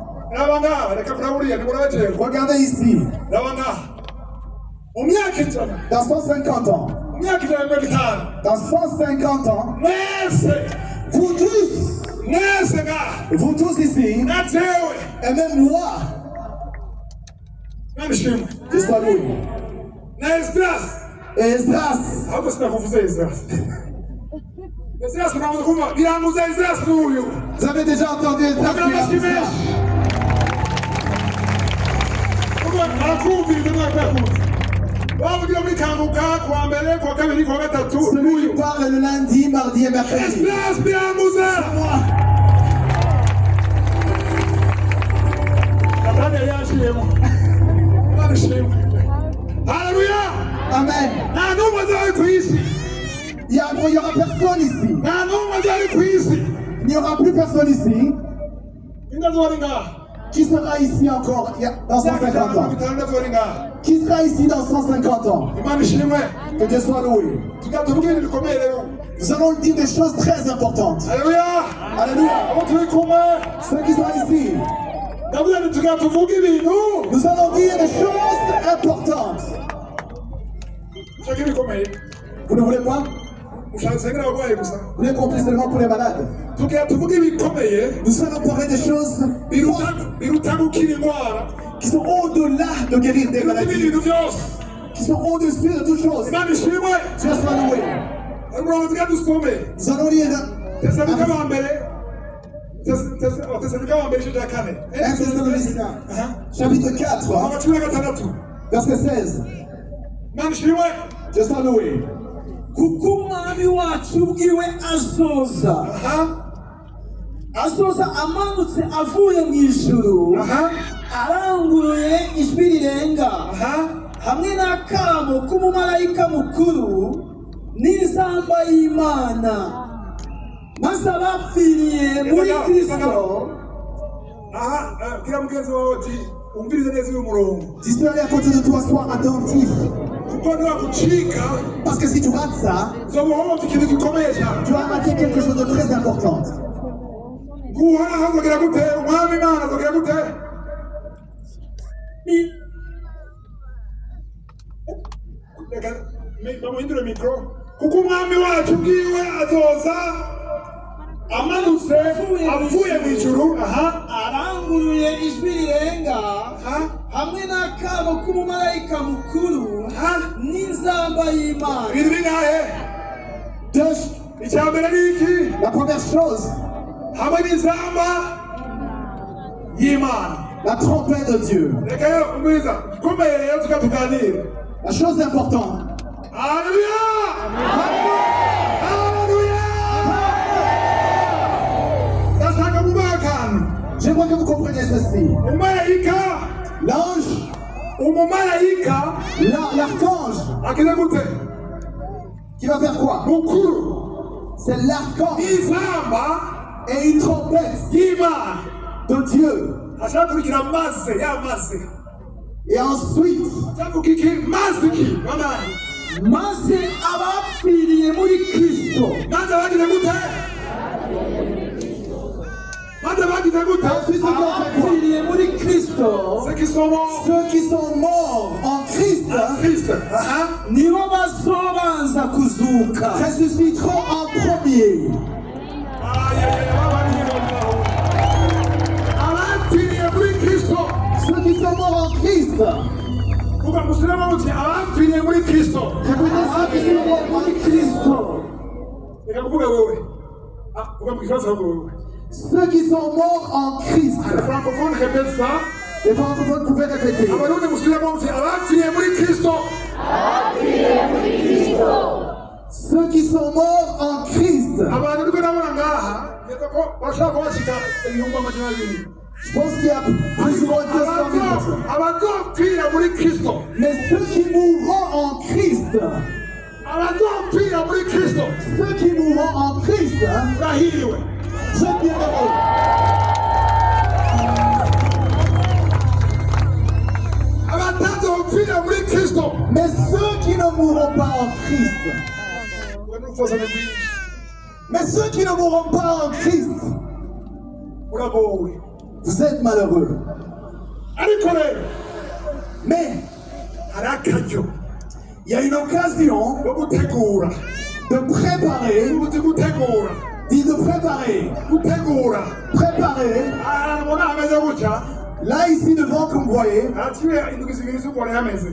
regardez ici. Dans 150 ans, dans 150 ans, vous tous ici, et même moi, je sois loué. Et Esdras, vous avez déjà entendu Esdras qui celui qui parle le lundi, mardi et mercredi. C'est moi. Alléluia. Amen. Il n'y aura personne ici. Il n'y aura plus personne ici. Qui sera ici encore dans 150 ans? Qui sera ici dans 150 ans? Que Dieu soit loué. Nous allons dire des choses très importantes. Alléluia. Alléluia. Ceux qui sont ici, nous allons dire des choses importantes. Vous ne voulez pas? Vous voulez qu'on prie seulement pour les malades? Nous allons parler des choses qui sont au-delà de guérir des maladies, qui sont au-dessus de toutes choses. Dieu soit loué. Nous allons lire 1 Thessaloniciens, chapitre 4, verset 16. Dieu soit loué. Kuko umwami wacu ubwiwe azoza amanutse avuye mu ijuru, aranguruye ijwi rirenga, hamwe n'akamo k'umumarayika mukuru n'inzamba y'Imana, maze abapfiriye muri Kristo. Dis-toi à côté de toi, sois attentif. Parce que si tu rates ça, tu vas rater quelque chose de très important. Aranguruye ijwi rirenga, hamwe n'akamo k'umumarayika mukuru n'inzamba y'Imana. La première chose, la trompette de Dieu. La chose importante. Alléluia. J'aimerais que vous compreniez ceci. L'ange, l'archange, qui va faire quoi? C'est l'archange et une trompette de Dieu. Et ensuite, maze abapfiriye muri Kristo. Abapfiriye muri Kristo, ceux qui sont morts en Christ, nibo bazobanza kuzuka. ressusciteront en premier. Ceux qui sont morts en Christ, Répétez ceux qui sont morts en Kristo. Ceux qui sont morts en Christ. Les francophones pouvaient répéter. Ceux qui sont morts en Christ. Je pense qu'il y a plus ou moins 200 000 personnes. abazopfira muri kristo Mais ceux qui mourront en Christ, abazopfira muri kristo ceux qui mourront en Christ, urahiriwe sont bienheureux. abatazopfira muri kristo Mais ceux qui ne mourront pas en Christ, mais ceux qui ne mourront pas en Christ, uragowe vous êtes malheureux. ariko rero Mais hari akaryo il y a une occasion ko gutegura de préparer, ubuzi gutegura dit de préparer, gutegura préparer. ahantu ubona hameze gutya Là, ici devant, comme vous voyez, haraciye indwi zibiri z'ukubona hameze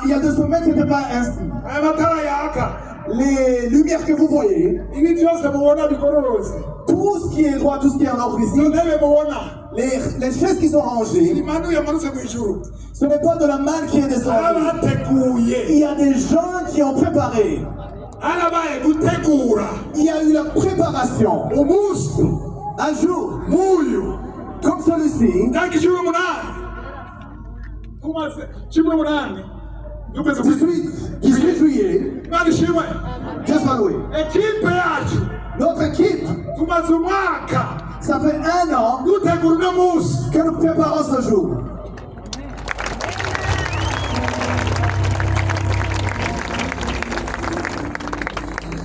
il y a 2 semaines, ce n'était pas ainsi. aya matara yaka Les lumières que vous voyez, ibi byose mubona bigororotse tout ce qui est droit, tout ce qui est en ordre ici, izo ntebe mubona les chaises qui sont rangées, imanu yamanutse mu ijuru ce n'est pas de la manne qui est descendue. abateguye Il y a des gens qui ont préparé. harabaye gutegura Il y a eu la préparation. umunsi Un jour, nk'uyu comme celui-ci, tariki 18 tumaze 18 y'ukwezi 18 juillet, imana ishimwe Dieu soit loué. ekipe yacu Notre équipe, tumaze umwaka ça fait 1 an dutegura uno munsi que nous préparons ce jour.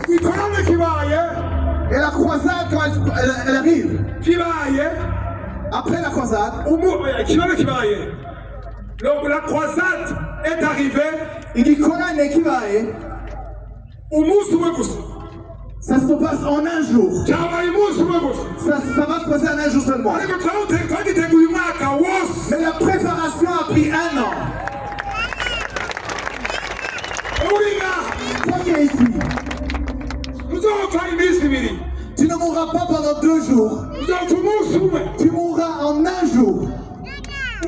ikorane kibaye Et la croisade, quand elle arrive, kibaye après la croisade, ikibazo kibaye donc la croisade est arrivée il dit qu'on a un équivalent, umunsi umwe gusa ça se passe en 1 jour. cyabaye umunsi umwe gusa Ça va se passer en 1 jour seulement. ariko twagiteguye umwaka wose Mais la préparation a pris 1 an. uri ngaha Toi qui es ici, uzopfa iminsi ibiri tu ne mourras pas pendant 2 jours. uzopfa umunsi umwe Tu mourras en 1 jour.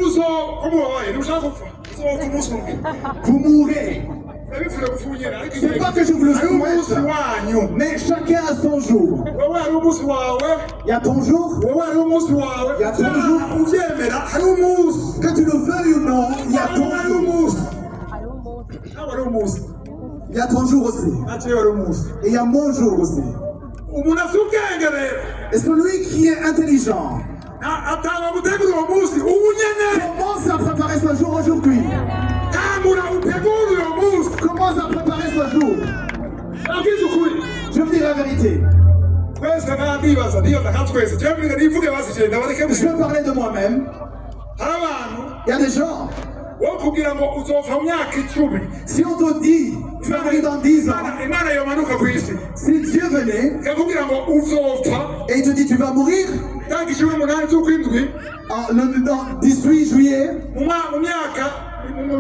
uzokomubabaye ntushaka gupfa uzopfa umunsi umwe Vous mourrez. ndabifuza gupfunyira ariko C'est pas que je vous le hari umunsi souhaite, wanyu mais chacun a son jour. wowe hari umunsi wawe Il y a ton jour, wowe hari umunsi wawe Ya tonjour. ubyemera hari umunsi que tu le veuilles ou non, il y a ton hari jour. umunsi nawe hari umunsi Il y a ton jour aussi. naciye hari umunsi Et il y a mon jour aussi. umuntu afite ubwenge rero Et celui qui est intelligent atanga gutegura uwo munsi ubu nyene commence à préparer ce jour aujourd'hui. tangura utegura uyo munsi Commence à préparer ce jour. abwiza ukuri Je vous dis la vérité. twese kandi ndibaza nka twese cyangwa nivuge bazigenda bareke Je gusa vais parler de moi-même. hari abantu Il y a des gens, wo kugira ngo uzova mu myaka 10 si on te dit, tu vas mourir dans 10 ans, imana yomanuka ku isi si Dieu venait ikakubwira ngo uzopfa et il te dit tu vas mourir tariki 18 z'ukwindwi le 18 juillet mu myaka mu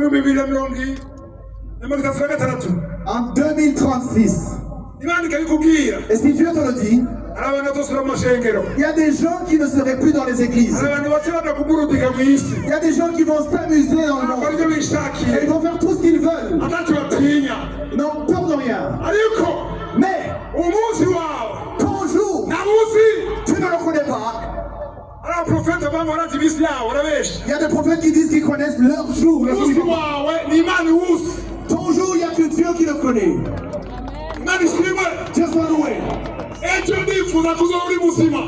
2036 en 2036, imana ikabikubwira et si Dieu te le dit, hari abantu batosura mu mashengero il y a des gens qui ne seraient plus dans les églises. hari abantu bakibanda kugurudika mu isi Il y a des gens qui vont s'amuser dans le bakora monde. ibyo Et bishakiye ils vont faire tout ce qu'ils veulent. atacyo batinya Ils n'ont peur de rien. ariko Mais umunsi wawe ton jour, ntabuzi tu ne le connais pas. hari abaprofete bamaraga iminsi yabo urabesha Il y a des prophètes qui disent qu'ils connaissent leur jour. leur umunsi jour. wawe ni imana iwuzi Ton jour, il n'y a que Dieu qui le connaît. imana ishimwe Dieu soit loué. icyo ndifuza kuzoba uri muzima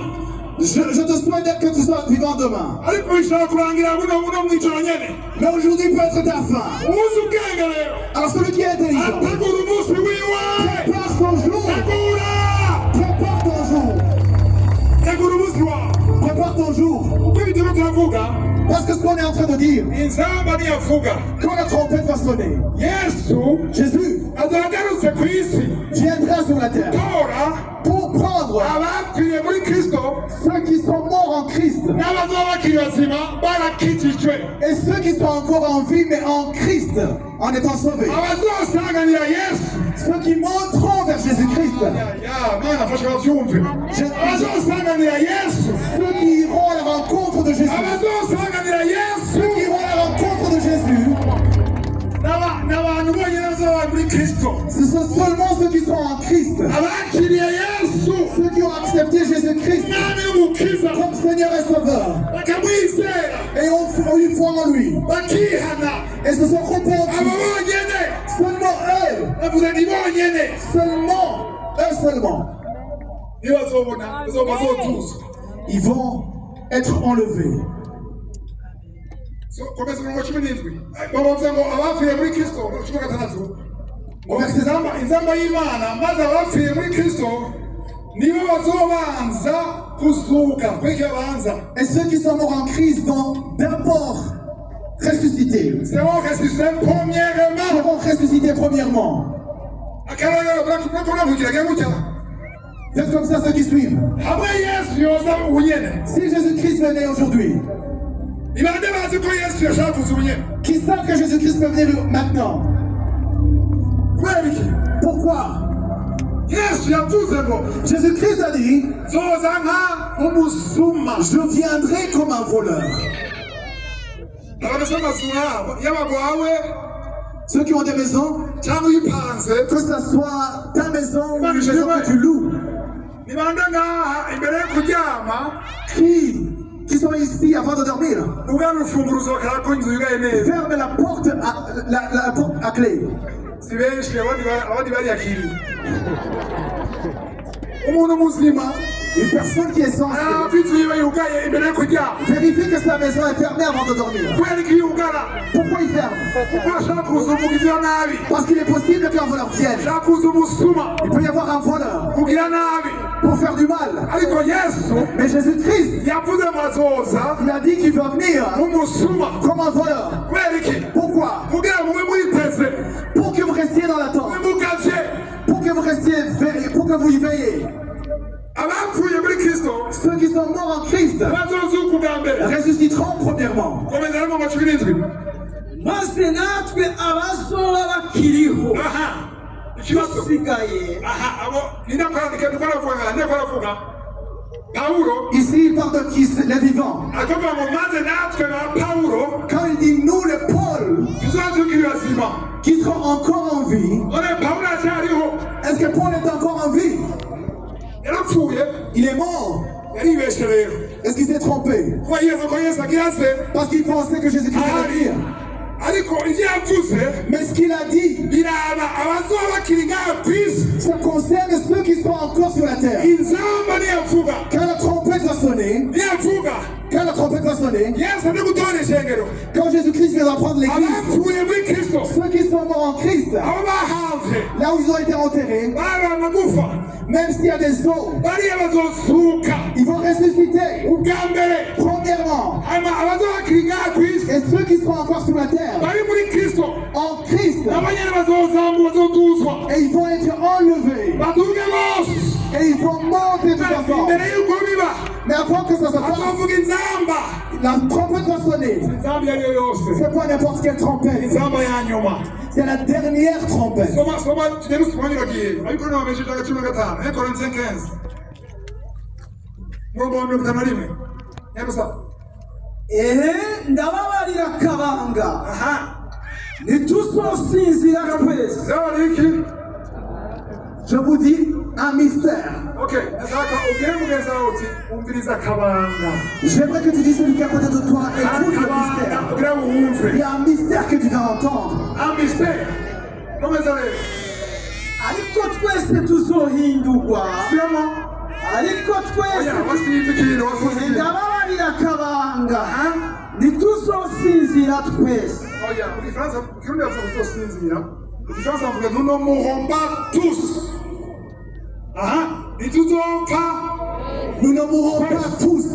Je te souhaite que tu sois vivant demain. ariko bishobora kurangira buno mu ijoro nyene Mais aujourd'hui peut être ta fin. umunsi ubwenge rero Alors celui qui est intelligent, ategura umunsi wiwe prépare son jour. tegura Prépare ton jour. tegura umunsi wawe Prépare ton jour. uko ibitego turavuga Parce que ce qu'on est en train de dire, inzamba niyavuga quand la trompette va sonner, yesu Jésus azagarutse ku isi viendra sur la terre tora pour prendre abapfiriye muri kristo ceux qui sont morts en Christ n'abazoba bakiri bazima barakijijwe et ceux qui sont encore en vie mais en Christ en étant sauvés. abazosanganira yesu Ceux qui monteront vers Jésus-Christ. ya mana afashe babyumve abazosanganira yesu Ceux qui iront à la rencontre de Jésus. abazosanganira yesu Ceux qui iront à la rencontre de Jésus. n'abantu bonyine bazoba muri kristo Ce sont seulement ceux qui sont en Christ. abakiriye yesu Ceux qui ont accepté Jésus-Christ mwami w'umukiza comme Seigneur et Sauveur. bakamwizera Et se sont repentis. Seulement eux. Seulement eux seulement. Ils vont être enlevés. Et ceux qui sont morts en Christ vont d'abord ressusciter. Seront ressuscités premièrement. C'est comme ça ceux qui suivent. Si Jésus-Christ venait aujourd'hui, qui savent que Jésus-Christ peut venir maintenant? Pourquoi? Jésus-Christ a dit, je viendrai comme un voleur. Ceux qui ont des maisons, que ce soit ta maison ou une maison que tu loues, qui sont ici avant de dormir, ferme la porte à clé. Une personne qui est censée vérifie que sa maison est fermée avant de dormir. Pourquoi il ferme? Parce qu'il est possible qu'un voleur vienne. Il peut y avoir un voleur pour faire du mal. Mais Jésus-Christ, il a dit qu'il va venir comme un voleur. Pourquoi? Pour que vous restiez dans l'attente. Pour que vous restiez veillés, pour que vous y veillez. Ceux qui sont morts en Christ ressusciteront premièrement. Ici, il parle de qui? Les vivants. Quand il dit nous, les Paul, qui seront encore en vie, est-ce que Paul est encore en vie? Il est mort. Est-ce qu'il s'est trompé? Parce qu'il pensait que Jésus-Christ allait venir. Mais ce qu'il a dit, ça concerne ceux qui sont encore sur la terre. Quand la trompette va sonner, quand Jésus-Christ viendra prendre l'église, ceux qui sont morts en Christ, là où ils ont été enterrés, même s'il y a des eaux, ils vont ressusciter. Premièrement, et ceux qui seront encore sur la terre, en Christ, et ils vont être enlevés, et ils vont monter tout ensemble. Mais avant que ça se fasse, la trompette va sonner. C'est pas n'importe quelle trompette. C'est la dernière trompette. ndababarira kabanga ntituzosinzira twese. Je vous dis un mystère. J'aimerais que tu dises celui qui est à côté de toi, écoute le mystère. Il y a un mystère que tu vas entendre. ariko twese tuzohindurwa, ariko twese ndababarira kabanga ntituzosinzira twese. Nous ne mourrons pas tous. Nous ne mourrons pas tous.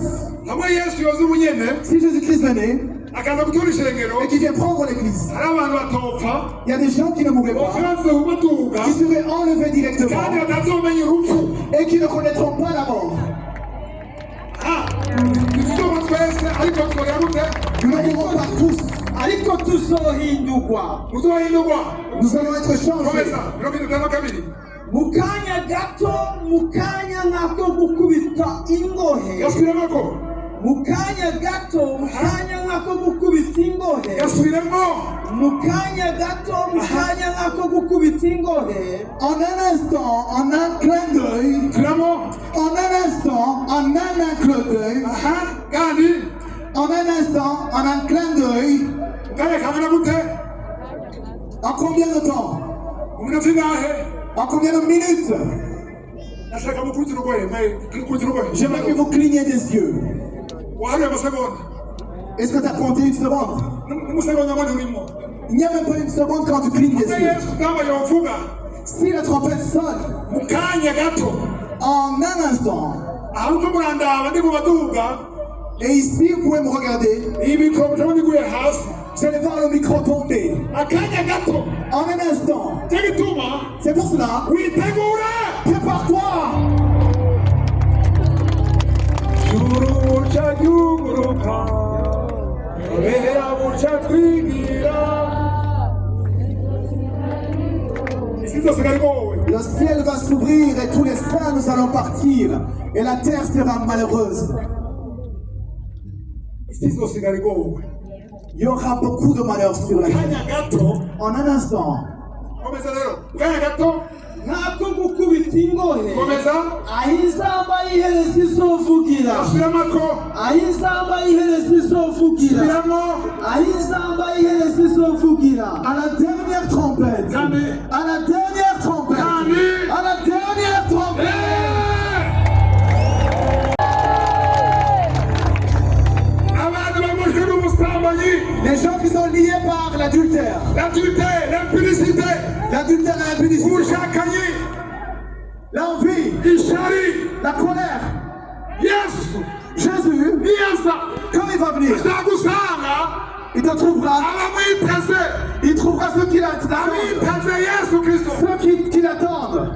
Si Jésus-Christ venait et qui vient prendre l'église, il y a des gens qui ne mourraient pas, qui seraient enlevés directement et qui ne connaîtront pas la mort. Nous ne mourrons pas tous. ariko tuzohindurwa, Nous allons être changés. mukanya gato, mukanya nkako gukubita ingohe, mukanya gato, mukanya nkako gukubita ingohe, mukanya gato, mukanya nkako gukubita ingohe. En un instant, en un clin d'œil, en un instant, en un clin d'œil, en un instant, en un clin d'œil, En combien de temps? En combien de minutes? J'aimerais que vous cligniez des yeux. Est-ce que tu as compté une seconde? Il n'y a même pas une seconde quand tu clignes des yeux. Si la trompette sonne, en un instant, et ici vous pouvez me regarder, vous allez voir le micro tomber. En un instant. C'est pour cela. Prépare-toi. Le ciel va s'ouvrir et tous les saints nous allons partir et la terre sera malheureuse. Il y aura beaucoup de malheurs sur la terre. En un instant. ntabwo gukubita ingohe aho izamba y'iheresi izovugira aho izamba y'iheresi izovugira aho izamba y'iheresi izovugira À la dernière trompette. À la dernière trompette. À la dernière trompette. Les gens qui sont liés par l'adultère. l'impudicité, L'adultère et l'impudicité. L'envie. La colère. Jésus, quand il va venir, il te trouvera. Il trouvera ceux qui l'attendent. Ceux qui l'attendent.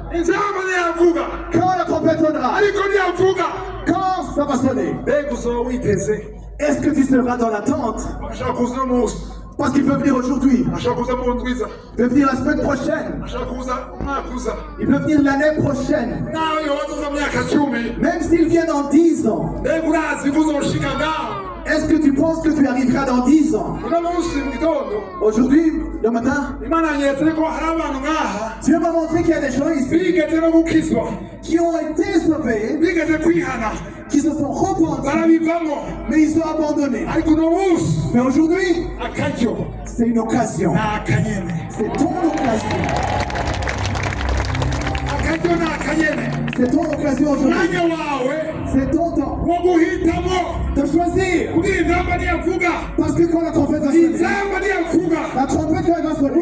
Quand la trompette sonnera. Quand ça va sonner. Est-ce que tu seras dans l'attente? Parce qu'il peut venir aujourd'hui. Il peut venir la semaine prochaine. Il peut venir l'année prochaine. Même s'il vient dans 10 ans. Est-ce que tu penses que tu arriveras dans 10 ans? Aujourd'hui, le matin, Dieu m'a montré qu'il y a des gens ici qui ont été sauvés, qui se sont repentis, mais ils sont abandonnés. Mais aujourd'hui, c'est une occasion. C'est ton occasion. C'est ton occasion aujourd'hui. C'est ton temps de choisir. Parce que quand la trompette va sonner, la trompette quand elle va sonner,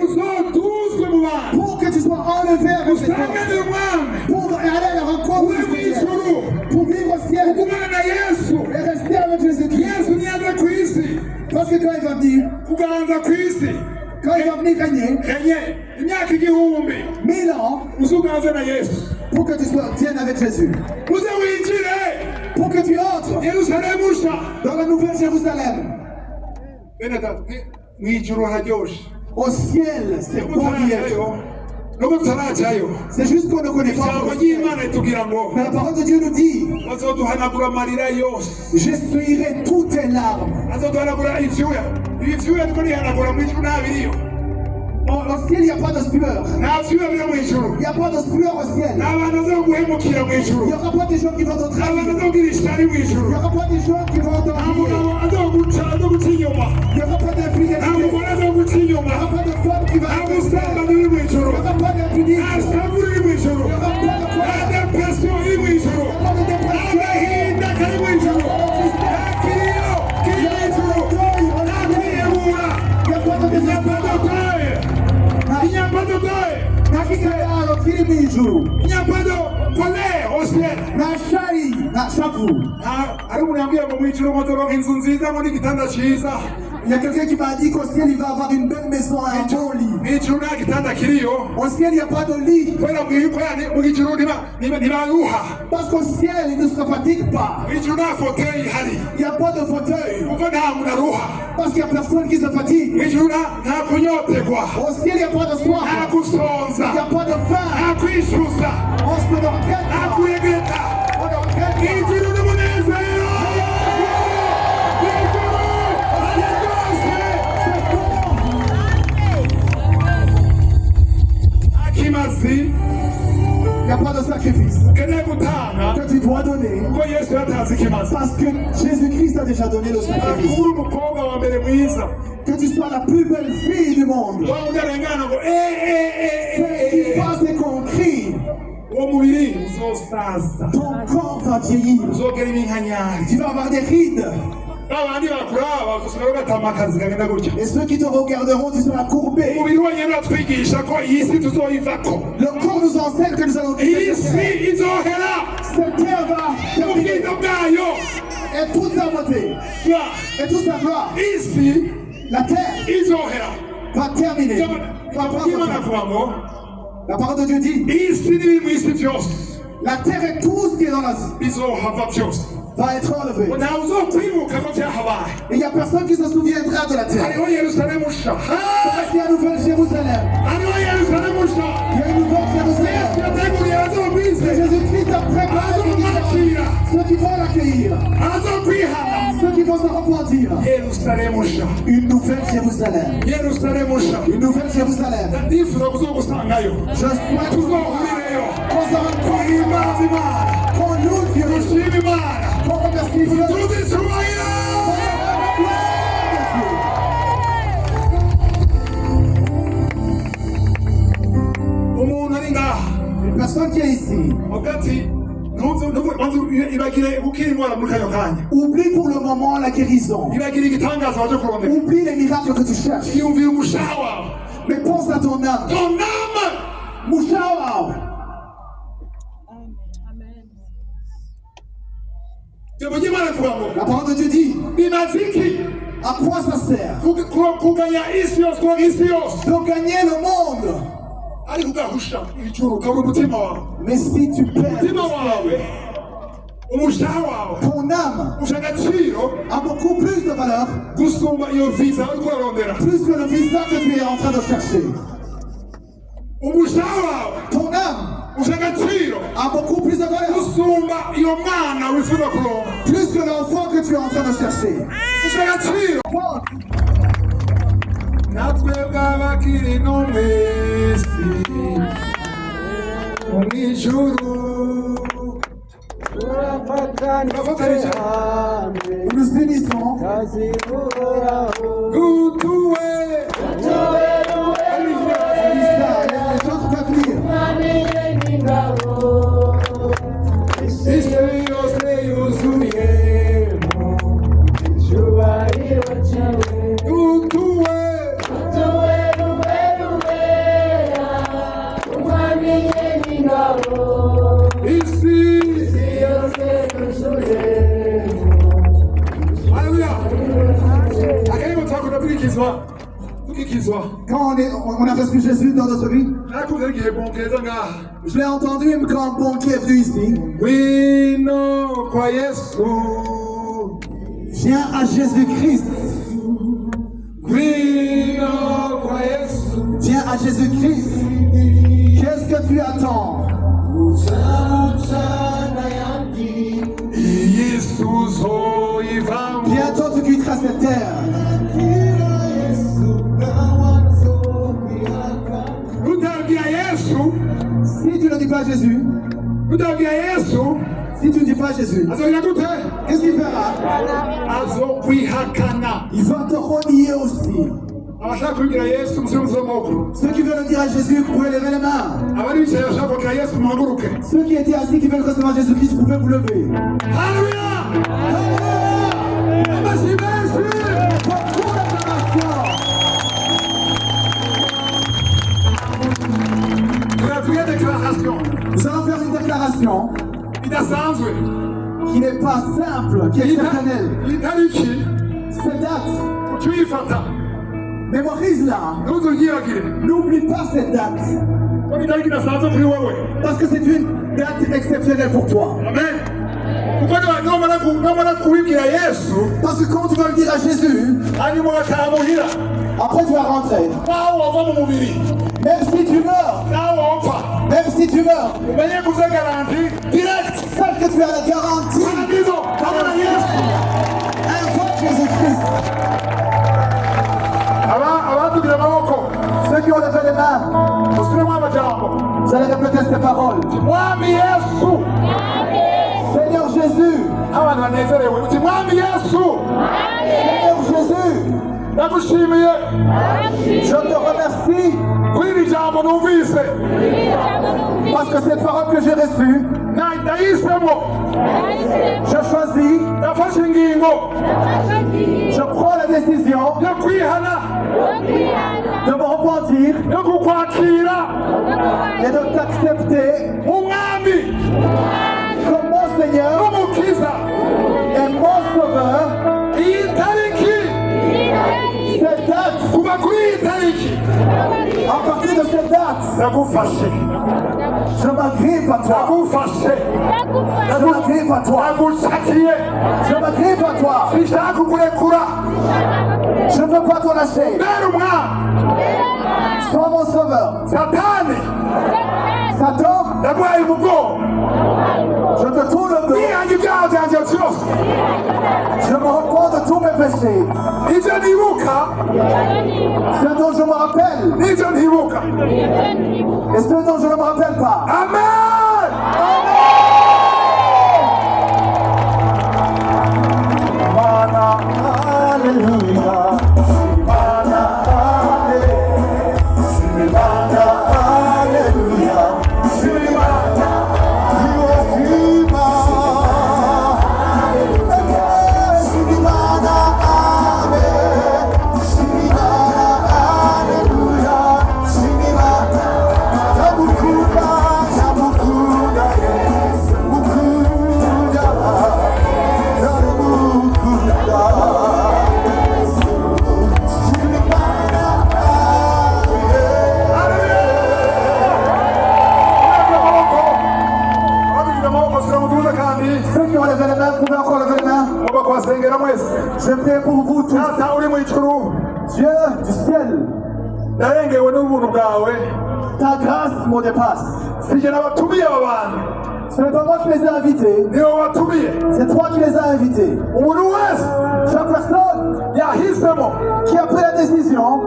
pour que tu sois enlevé avec les hommes, pour aller à la rencontre du Seigneur, pour vivre au ciel et rester avec Jésus-Christ. Parce que quand il va venir, quand il va venir régner 1000 ans, pour que tu sois bien avec Jésus, pour que tu entres dans la nouvelle Jérusalem. Au ciel, c'est bon d'y être. C'est juste qu'on ne connaît pas. Mais la parole de Dieu nous dit: j'essuierai toutes tes larmes. Au ciel, il n'y a pas de sueur. Il n'y a pas de sueur au ciel. Il n'y aura pas des gens qui vont te trahir. Il n'y aura pas des gens qui vont t'envier. Il n'y aura pas d'infidélité. Il n'y aura pas de femme qui va t'envier. Il n'y aura pas d'impunité. Il n'y aura pas de dépression. Il n'y aura pas de dépression. Il n'y a pas de colère au ciel. Il y a quelqu'un qui m'a dit qu'au ciel il va avoir une belle maison, un bon lit. Au ciel il n'y a pas de lit. Parce qu'au ciel il ne se fatigue pas. Il n'y a pas de fauteuil. Parce qu'il n'y a personne qui se fatigue. Au ciel il n'y a pas de soif. Il n'y a pas de faim. On se ne regrette pas. On ne regrette pas. Il n'y a pas de sacrifice que tu dois donner parce que Jésus-Christ a déjà donné le sacrifice. Que tu sois la plus belle fille du monde. Celle qui passe et qu'on crie. Ton corps va vieillir. Tu vas avoir des rides. Et ceux qui te regarderont, tu seras courbé. Le corps nous enseigne que nous allons quitter cette terre va terminer. Et toute sa beauté, et toute sa gloire, la terre va terminer. La parole de Dieu dit, la terre et tout ce qui est dans la vie va être enlevé. Et il n'y a personne qui se souviendra de la terre. Parce qu'il y a une nouvelle Jérusalem. Il y a une nouvelle Jérusalem. Et Jésus-Christ a préparé ceux qui vont l'accueillir. Ceux qui vont se repentir. Une nouvelle Jérusalem. Une nouvelle Jérusalem. Je souhaite qu'on loue Dieu. Qu'on remercie Dieu. Une personne qui est ici. Oublie pour le moment la guérison. Oublie les miracles que tu cherches. Mais pense à ton âme. Mouchawa. La parole de Dieu dit, à quoi ça sert de gagner le monde, mais si tu perds ton âme a beaucoup plus de valeur plus que le visa que tu es en train de chercher. Ton âme a beaucoup plus de valeur plus que l'enfant que tu es en train de chercher. Nous nous unissons. Les autres peuvent lire. Quand on a reçu Jésus dans notre vie, je l'ai entendu quand un bon qui est venu ici. Viens à Jésus-Christ. Viens à Jésus-Christ. Qu'est-ce que tu attends? Bientôt tu quitteras cette terre. Si tu ne dis pas Jésus, si tu ne dis pas Jésus, qu'est-ce qu'il fera? Il va te renier aussi. Ceux qui veulent dire à Jésus, vous pouvez lever les mains. Ceux qui étaient assis, qui veulent recevoir Jésus-Christ, vous pouvez vous lever. Alléluia! Nous allons faire une déclaration qui n'est pas simple, qui est exceptionnelle. Cette date, mémorise-la. N'oublie pas cette date. Parce que c'est une date exceptionnelle pour toi. Amen. Parce que quand tu vas le dire à Jésus, après tu vas rentrer. Même si tu meurs, direct, celle que tu as la garantie, invoque Jésus-Christ. Ceux qui ont levé les mains, vous allez répéter ces paroles. Seigneur Jésus, Seigneur Jésus, ndagushimiye Je te remercie kuri iri jambo numvise parce que cette parole que j'ai reçue, ndayihisemo je choisis, ndafashe ingingo je prends la décision yo kwihana de me repentir yo kukwakira et de t'accepter umwami comme mon Seigneur n'umukiza. et mon Sauveur. iyi tariki Cette date, kuva kuri iyi tariki à partir de cette date, ndagufashe je m'agrippe à toi. ndagufashe Je m'agrippe à toi. ndagushakiye Je m'agrippe à toi. sinshaka kukurekura Je ne veux pas te lâcher. mbere umwami. Sois mon Sauveur. satani Satan, ndaguhaye umugongo je te tourne le dos. nihanga ibyaha byanjye byose Je me repens de tous mes péchés. ibyo nibuka Ce dont je me rappelle n'ibyo ntibuka. et ce dont je ne me rappelle pas. amen. Mana, Alléluia. Mana, Alléluia. Alléluia. Ceux qui ont levé les mains, vous pouvez encore lever les mains. Je prie pour vous tous. data uri mu ijuru Dieu du ciel, ndarengewe n'ubuntu bwawe ta grâce me dépasse. sije nabatumiye aba bantu Ce n'est pas moi qui les ai invités, niwe wabatumiye. c'est toi qui les as invités. umuntu wese Chaque personne yahisemo qui a pris la décision,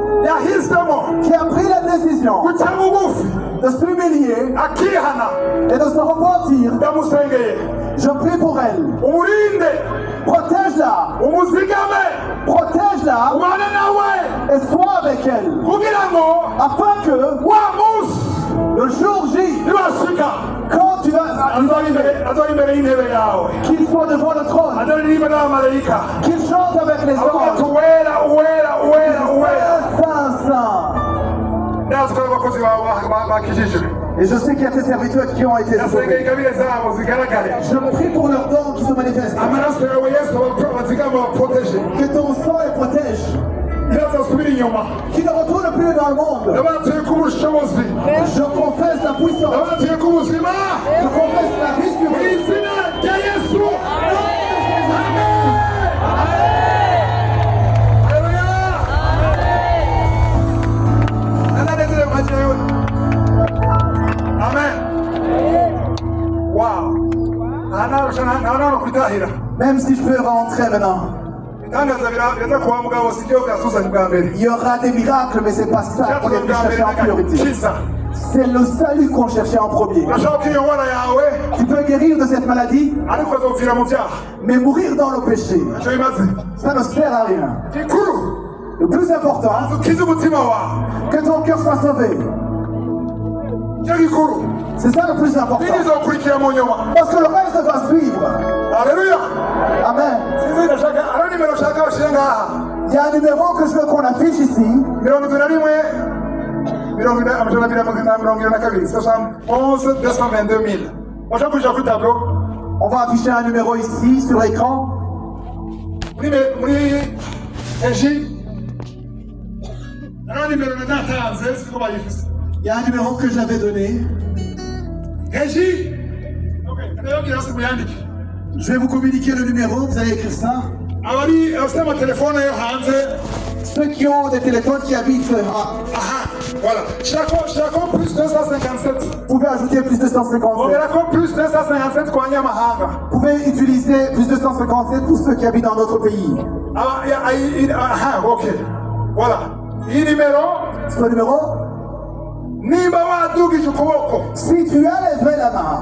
qui a pris la décision guca bugufi de s'humilier akihana et de se repentir, ndamusengeye je prie pour elle. umurinde Protège-la, umuzigame protège-la ubane nawe et sois avec elle. kugira ngo Afin que wa munsi le jour J, nibashika quand tu vas azoba imbere y'intebe yawe qu'il soit devant le trône, azoririmba n'abamarayika qu'il chante avec les avuga ati anges. uwera uwera uwera uwera. Saint, Saint. ndazi ko abakozi bawe bakijijwe Et je sais qu'il y a tes serviteurs qui ont été ndasengeye sauvés. ingabire zabo zigaragare Je prie pour leurs dons qui se manifestent. amaraso yawe yesu bazigama baproteje Que ton sang les protège. ntibazasubire inyuma Qu'ils ne retournent plus dans le monde. ndabatuye ku bushobozi Je confesse la puissance. ndabatuye ku buzima Je confesse la mu risque. izina rya yesu. Nananezerewe nka jewe. Amen. Wow. nta kwitahira Même si je peux rentrer maintenant. ibitangaza biraza kuba mugabo si byo byatuzanye bwa mbere Il y aura des miracles, mais c'est pas ça qu'on est byatuzanye venu bwa mbere chercher en priorité. n'agakiza. C'est le salut qu'on cherchait en premier. urashobora ko iyo ndwara yawe Tu peux guérir de cette maladie, ariko azopfira mu byaha mais mourir dans le péché, ntacyo bimaze. ça ne sert à rien. gikuru Le plus important, ukize umutima wawe que ton cœur soit sauvé. cyo gikuru C'est ça le plus important. ntigizokurikira mu nyuma. Parce que le reste va suivre. Alléluia. Amen. sinzi ndashaka ariyo nimero ushaka bashyire ngaha Il y a un numéro que je veux qu'on affiche ici. 71 amajana abiri na mirongo irindwi na kabiri 11 222 000 bashaka kujya kuri tableau On va afficher un numéro ici sur l'écran. muri eji ariyo nimero natanze siko bayifise. Il y a un numéro que j'avais donné. eji ndayobwira se muyandike. Je vais vous communiquer le numéro, vous allez écrire ça. abari abafite amatelefone yo hanze. Ceux qui ont des téléphones qui habitent, aha voilà shirako plus 257 vous pouvez ajouter plus 257. ongerako plus 257 kwa nyamahanga. Vous pouvez utiliser plus 257 pour ceux qui habitent dans notre pays. aha ok voilà iyi nimero Ce numéro, nimba wadugije ukuboko si tu as levé la main,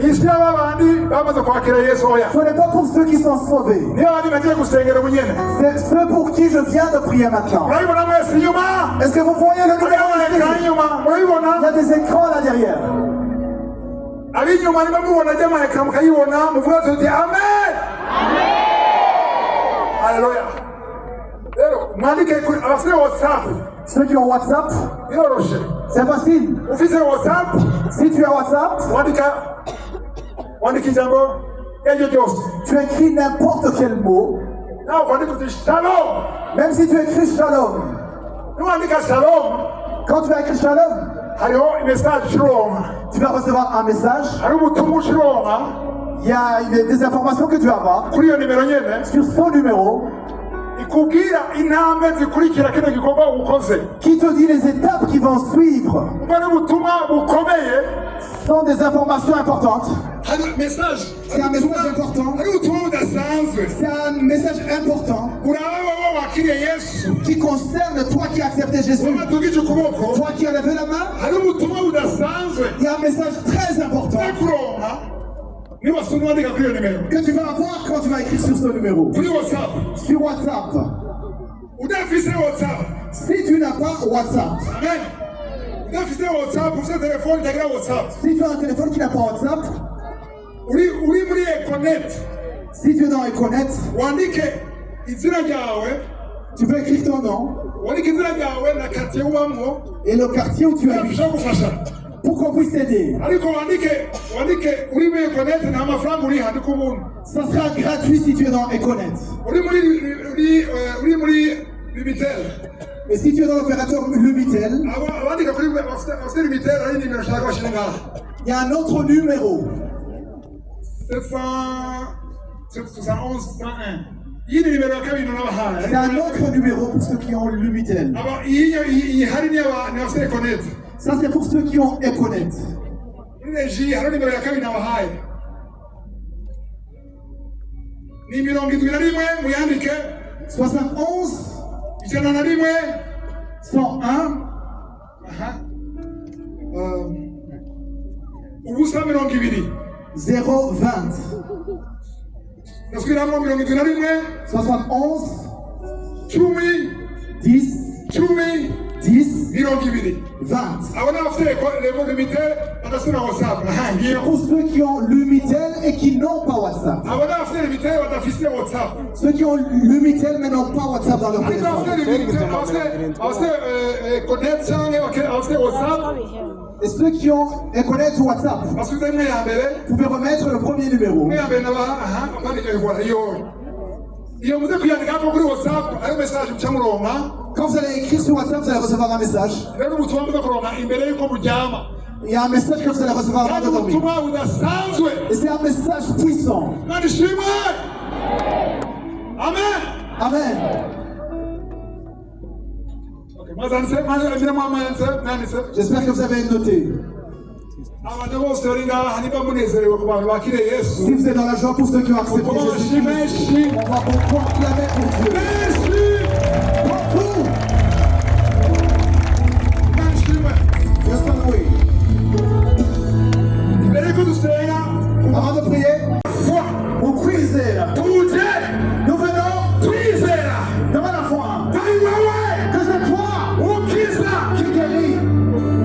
isi y'abandi bamaze kwakira Yesu oya. Ce n'est pas pour ceux qui sont sauvés. Niyo abandi bagiye gusengera bunyene. C'est ceux pour qui je viens de prier maintenant. Urabibona mwese inyuma? Est-ce que vous voyez le numéro Urabibona ekran ici? inyuma? Il y Urabibona? a des écrans là derrière. Ab'inyuma niba mubona ajya ekran mukayibona muvuga tuti amen. Haleluya. Rero mwandike abafite WhatsApp. Ceux qui ont WhatsApp, Biroroshe. c'est facile. Ufite WhatsApp? Si tu as WhatsApp, wandika ijambo iryo ryose. tu écris n'importe quel mot, Nawe wandika uti shalom. même si tu écris shalom. Niwandika shalom, Quand tu as écrit shalom, hariho imessage ukironka. tu vas recevoir un message. Hari ubutumwa ukironka Il y a des informations que tu vas avoir kuri iyo nimero nyene sur son numéro ikubwira intambwe zikurikira kino gikorwa ukoze. qui te dit les étapes qui vont suivre. Ubwo ni ubutumwa bukomeye. Ce sont des informations importantes. Hari message. C'est un message important. Hari ubutumwa budasanzwe. C'est un message important Uraba wowe wakiriye Yesu. qui concerne toi qui as accepté Jésus. Wowe watugije ukuboko. Toi qui as levé la main, Hari ubutumwa budasanzwe. il y a un message très important Kuronka. Niwasoma wandika kuri iyo nimero. que tu vas avoir quand tu vas écrire sur ce numéro. Kuri WhatsApp. Sur WhatsApp. Udafise WhatsApp. Si tu n'as pas WhatsApp, Amen. Udafise WhatsApp, ufise telefone itagira WhatsApp. si tu as un téléphone qui n'a pas WhatsApp, Uri muri Econet. si tu es dans Econet, Wandike izina ryawe. tu peux écrire ton nom Wandike izina ryawe na quartier ubamwo. et le quartier où tu habites Bishobora gufasha. pour qu'on puisse t'aider. Ariko wandike uri muri Econet nta mafaranga uriha ndi kubuntu. Ça sera gratuit si tu es dans Econet. Uri muri Limitel. Mais si tu es dans l'opérateur Lumitel, Abandika kuri bafite Limitel hari nimero ushaka bashira ngaha. il y a un autre numéro. 711 101. Iyi ni nimero ya kabiri nabahaye. C'est un autre numéro pour ceux qui ont Lumitel. Iyi hari n'abafite Econet. Ça, c'est pour ceux qui ont Econet. Reji hari nimero ya kabiri nabahaye. Ni 71 muyandike 71 101 101 ubusa 20 020. nasubiramo 71 71 10 10 10 10 20 20. abo n'abafite limite badasubira WhatsApp ngiyo Pour ceux qui ont Lumitel et qui n'ont pas WhatsApp. abo n'abafite limite badafite WhatsApp Ceux qui ont Lumitel mais n'ont pas WhatsApp dans leur ariko abafite téléphone. limite abafite Connect cyangwa abafite WhatsApp Et ceux qui ont Econet ou WhatsApp, basubize imwe ya mbere vous pouvez remettre le premier numéro. imwe ya mbere bandika voilà iyo muze kuyandikako kuri WhatsApp ayo message muca muronka. Quand vous allez écrire sur WhatsApp, vous allez recevoir un message. rero ubutumwa muze kuronka imbere y'uko muryama. Il y a un message que vous allez recevoir avant kandi de dormir. ubutumwa budasanzwe. Et c'est un message puissant. Imana ishimwe. Amen. Amen. J'espère que vous avez noté. abantu bose bari ngaha niba munezerewe ku bantu bakiriye Yesu. Si vous êtes dans la joie pour ceux qui ont accepté Jésus, Merci. on va beaucoup acclamer pour Dieu. Merci. Pour tout. Imana ishimwe. Just one way. Mbere yuko dusenga Avant de prier, foi vous kwizera. tuje Nous venons twizera devant la foi. ari wowe Que c'est toi ukiza. qui guéris.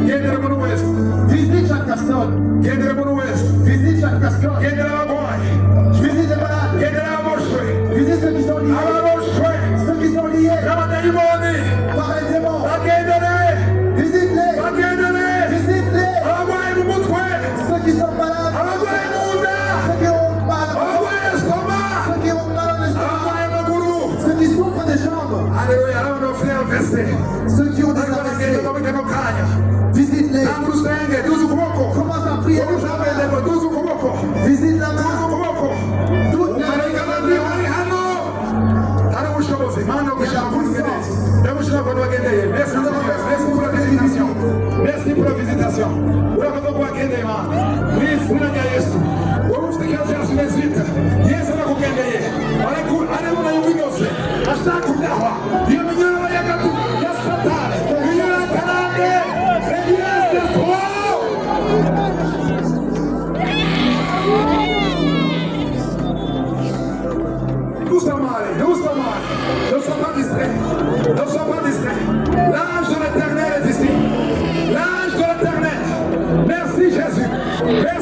gendera umuntu wese Visite chaque personne. gendera umuntu wese Visite chaque personne. gendera abarwayi Visite les malades. gendera ababoshwe Visite ceux qui sont liés. ababoshwe Ceux qui sont liés n'abadayimoni par les démons. bagendere Visite-les. bagendere Visite-les. abarwayi mu mutwe Ceux qui sont malades. abarwayi mu nda Ceux qui ont mal. abarwayi esitoma Ceux qui ont mal en estomac. abarwayi amaguru. Ceux qui souffrent des jambes. Haleluya abantu bafite amvese Ceux qui ont des bagenda AVC. mu kano kanya Visite-les. ntabwo urusenge duze ukuboko Commence à prier. urusambendeko duze ukuboko Visite la duze main. ukuboko Toutes les marayika babiri bari hano hari ubushobozi mana yo gushaka kugendeye ndagushaka abantu bagendeye merci pour la visitation merci pour la visitation urakoze ko wagendeye mana mu izina rya yesu wowe ufite ikibazo cya sinezite yesu arakugendeye arabona yubinose ashaka kubyahwa iyo minyururu ya gatu ya satani minyururu ya karande regieste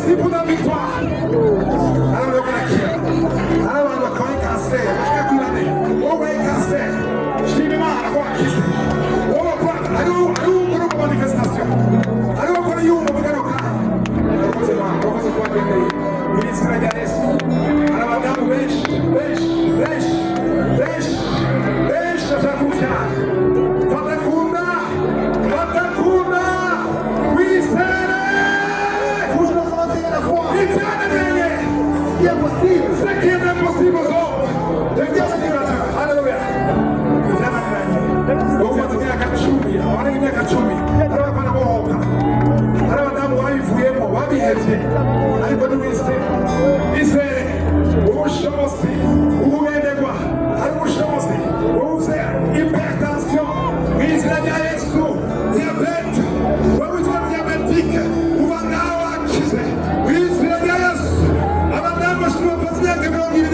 Merci pour ta victoire. Alors, le voilà. Alors, on va quand même casser. Je vais couler. On va casser. Je dis, mais moi, on va casser. On va voir. Allô, pour une manifestation. Allô, pour une manifestation. Alors, c'est quoi, ministre Gales. Alors, madame, beijo, já confiar. Vatacunda, oui, c'est. Faut que je le fasse à la fois. Il tient de gagner. Ce qui est possible. Ce qui est impossible aux autres. Le Dieu c'est libérateur. Alléluia. Il tient de gagner. Donc, on va kachumi. On va venir kachumi. Alors, on va pas l'avoir. Alors, madame, on va y fouiller pour voir bien. Allez, bonne nuit. Israël. Où chance. Où est quoi? Où chance. Où c'est hypertension. Israël, diabète. Où est diabétique? Où va n'avoir accès? Israël, madame, je ne peux pas dire que l'on dit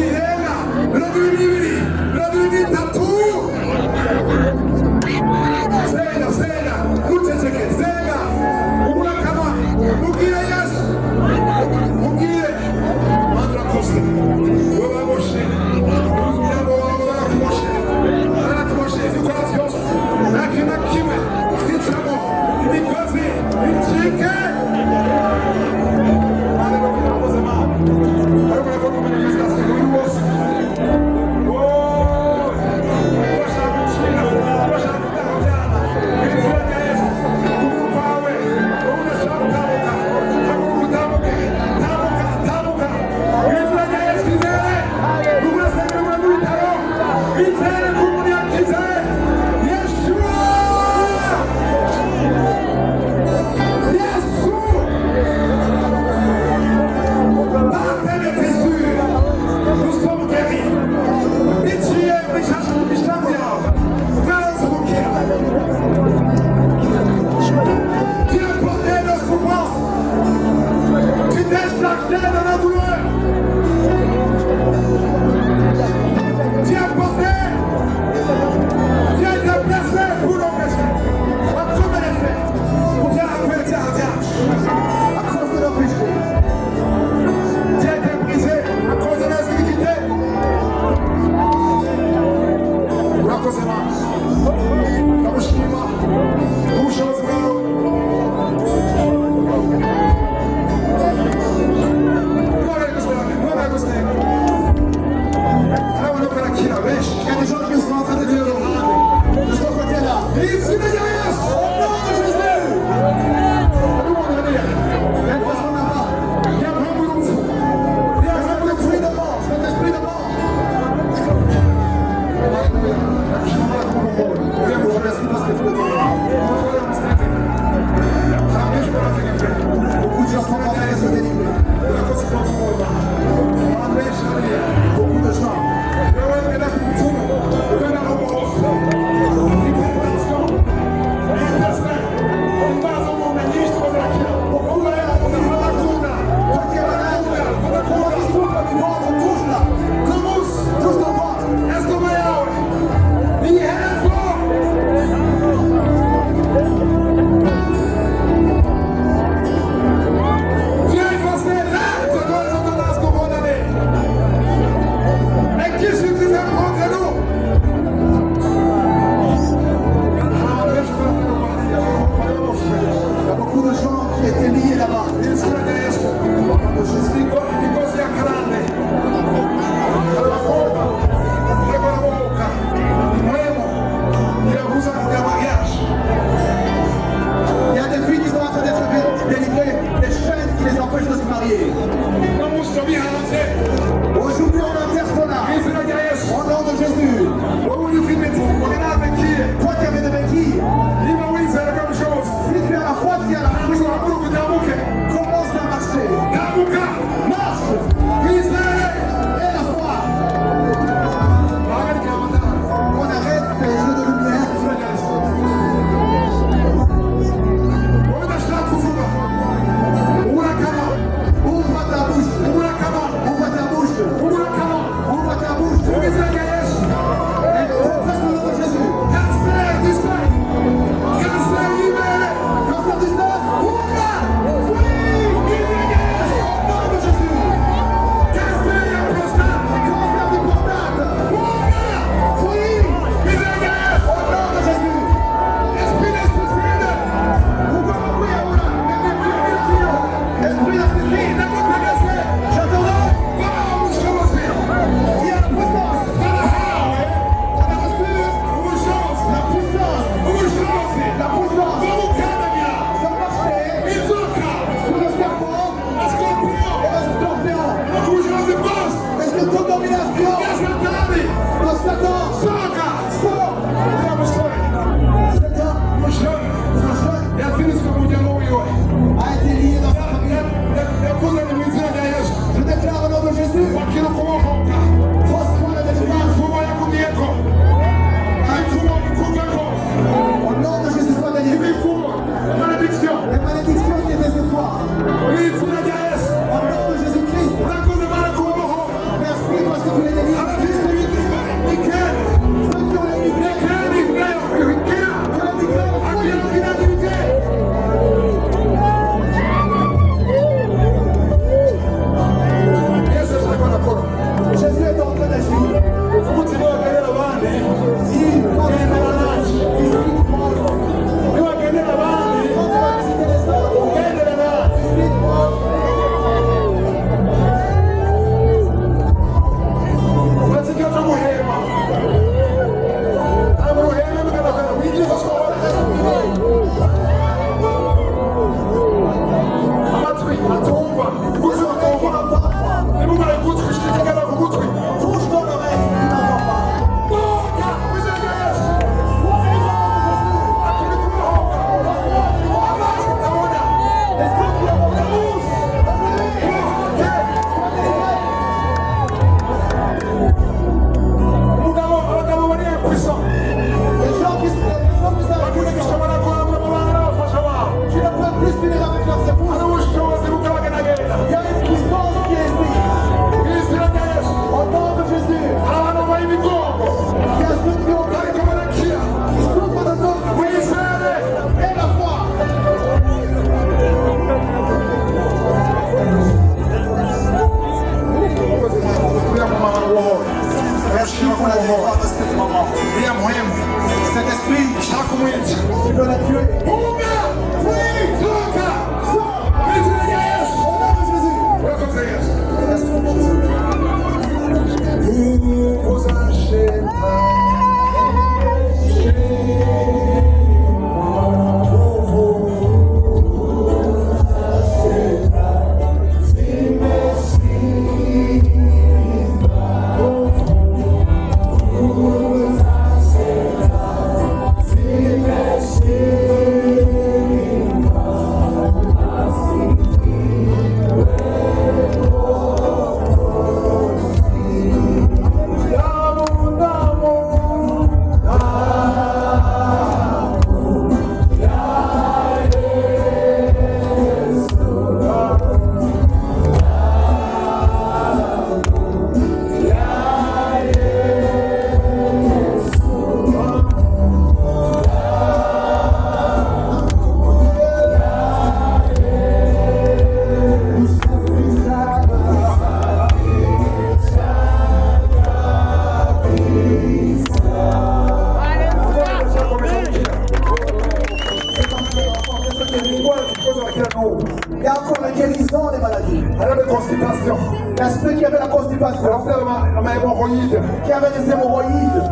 ils ont les maladies. hariho de constipation, Il y a ceux qui avaient la constipation, abafite amahemoroyide, qui avaient des hémorroïdes,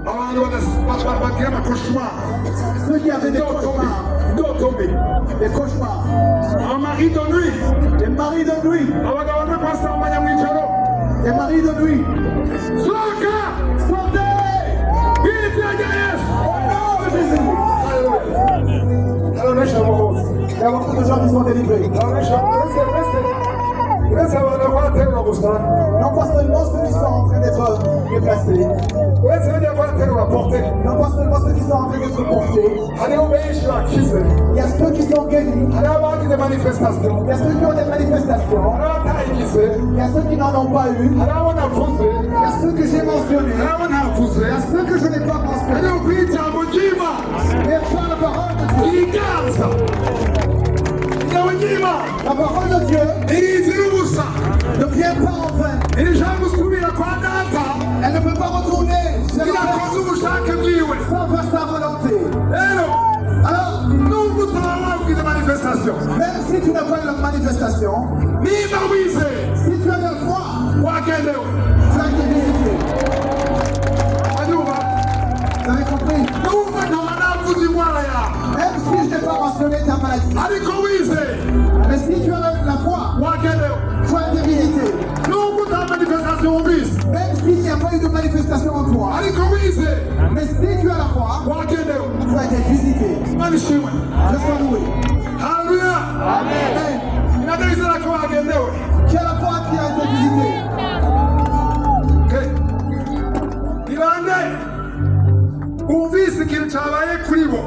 abantu bagira amakoshimari, ceux qui avaient des cauchemars, indotombi, des cauchemars, amamari de nuit, des maris de nuit, abagabo bamwe basambanya mu ijoro, des maris de nuit. sohoka Sortez bw'izina rya Yesu. au nom de Jésus. hariho n'ijambo hose, Il y a beaucoup de gens qui sont délivrés. uretse abantu baraterura gusa, Non pas seulement ceux qui sont en train d'être déplacés, uretse bagiye baraterura porte, non pas seulement ceux qui sont en train d'être portés, hariho benshi bakize, il y a ceux qui sont guéris, hariho abagize manifestation, il y a ceux qui ont des manifestations, hariho abatayigize, il y a ceux qui n'en ont pas eu, hariho abo navuze, il y a ceux que j'ai mentionnés, hariho abo ntavuze, il y a ceux que je n'ai pas mentionnés. hariho kw'ijambo ry'Imana Mais par la parole de Dieu, yiganza, ijambo ry'Imana la parole de Dieu ntirizira ubusa, ne vient pas en vain. irishaka gusubira kwa data Elle ne peut pas retourner chez le Père irakoze ubushake bwiwe. sans faire sa volonté. Rero Alors, nubwo utaba wabwize manifestation, même si tu n'as pas eu la manifestation, niba wizeye si tu as la foi, wagendewe. tu as été visité. Hanyuma Vous avez compris? nubwo ntaba navuze indwara yawe, Même si je n'ai pas mentionné ta maladie, ariko wizeye mais si tu as la foi, wagendewe. tu as été visité. Nubwo uta manifestation wumvise, Même s'il n'y a pas eu de manifestation en toi, ariko wizeye mais si tu as la foi, wagendewe. tu as été visité. Imana ishimwe. Je sois loué. Haleluya. Amen. Ndabizera ko wagendewe. Qui a la foi qui a été visité? Okay. Ni bande bumvise ikintu cyabaye kuri bo,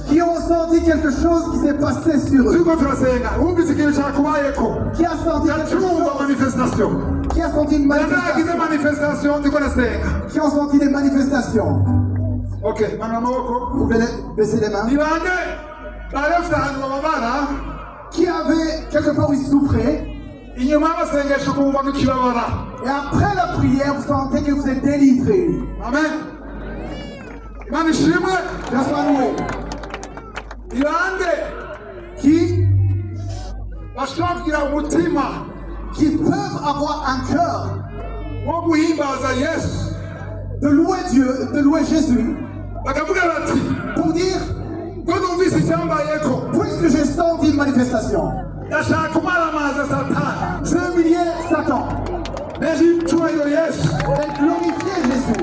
Qui ont senti quelque chose qui s'est passé sur eux? turiko turasenga, bumvise ikintu cyakubayeko, Qui a senti quelque yacumva chose? manifestation, Qui a senti une yanagize manifestation? manifestation, ndiko ndasenga. Qui ont senti des manifestations? Okay, manura amaboko. Vous pouvez baisser les mains. Ni bande bari bafite ahantu bababara, Qui avait quelque part où ils souffraient? inyuma y'amasengesho kumva nk'ikibabara. Et après la prière, vous sentez que vous êtes délivré. Amen. Imana ishimwe. Je sois loué. Ni bande Qui bashobora kugira umutima peuvent avoir un cœur wo guhimbaza Yesu, de louer Dieu, de louer Jésus, bakavuga bati pour dire, ko numvise icyambayeko, puisque j'ai senti une manifestation, ndashaka kumaramaza Satani, je veux humilier Satan neje icyubahiro Yesu, et glorifier Jésus,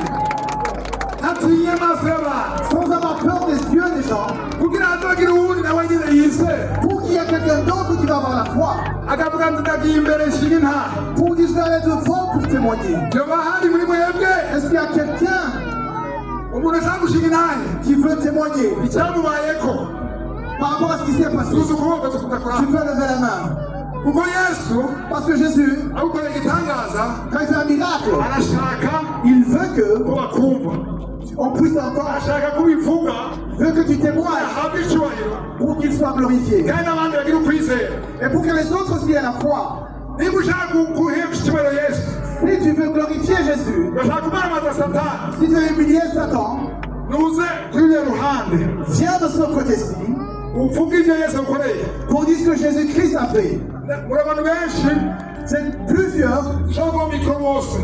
ntatinye amaso y'abantu, sans avoir peur des yeux des gens, kugira hatagira uwundi nawe nyine yizera, pour qu'il y ait quelqu'un d'autre qui va avoir la foi, akavuga ngo ndagiye imbere nshinga intara. pour dire je vais aller devant pour témoigner. Yoba hari muri mwebwe Est-ce qu'il y a quelqu'un umuntu ashaka gushinga intara qui veut témoigner icyamubayeko, par rapport à ce qui s'est passé? tuzi ukuboko tukudakora, Tu peux lever la main. kuko Yesu Parce que Jésus, agukorera igitangaza, quand il fait un miracle, arashaka il veut ko bakumva, qu'on puisse entendre, arashaka kubivuga, il veut que tu témoignes ahabwe icyubahiro, pour qu'il soit glorifié. kandi n'abandi bagira ukwizera. Et pour que les autres aussi aient la foi. Niba ushaka guhesha icyubahiro Yesu, Si tu veux glorifier Jésus, ugashaka kumaramaza Satani, si tu veux humilier Satan, nuze kuri uriya ruhande viens de ce côté-ci uvuge ibyo Yesu akoreye. pour dire ce que Jésus-Christ a fait. Muri abantu benshi C'est plusieurs ushobora guha mikoro bose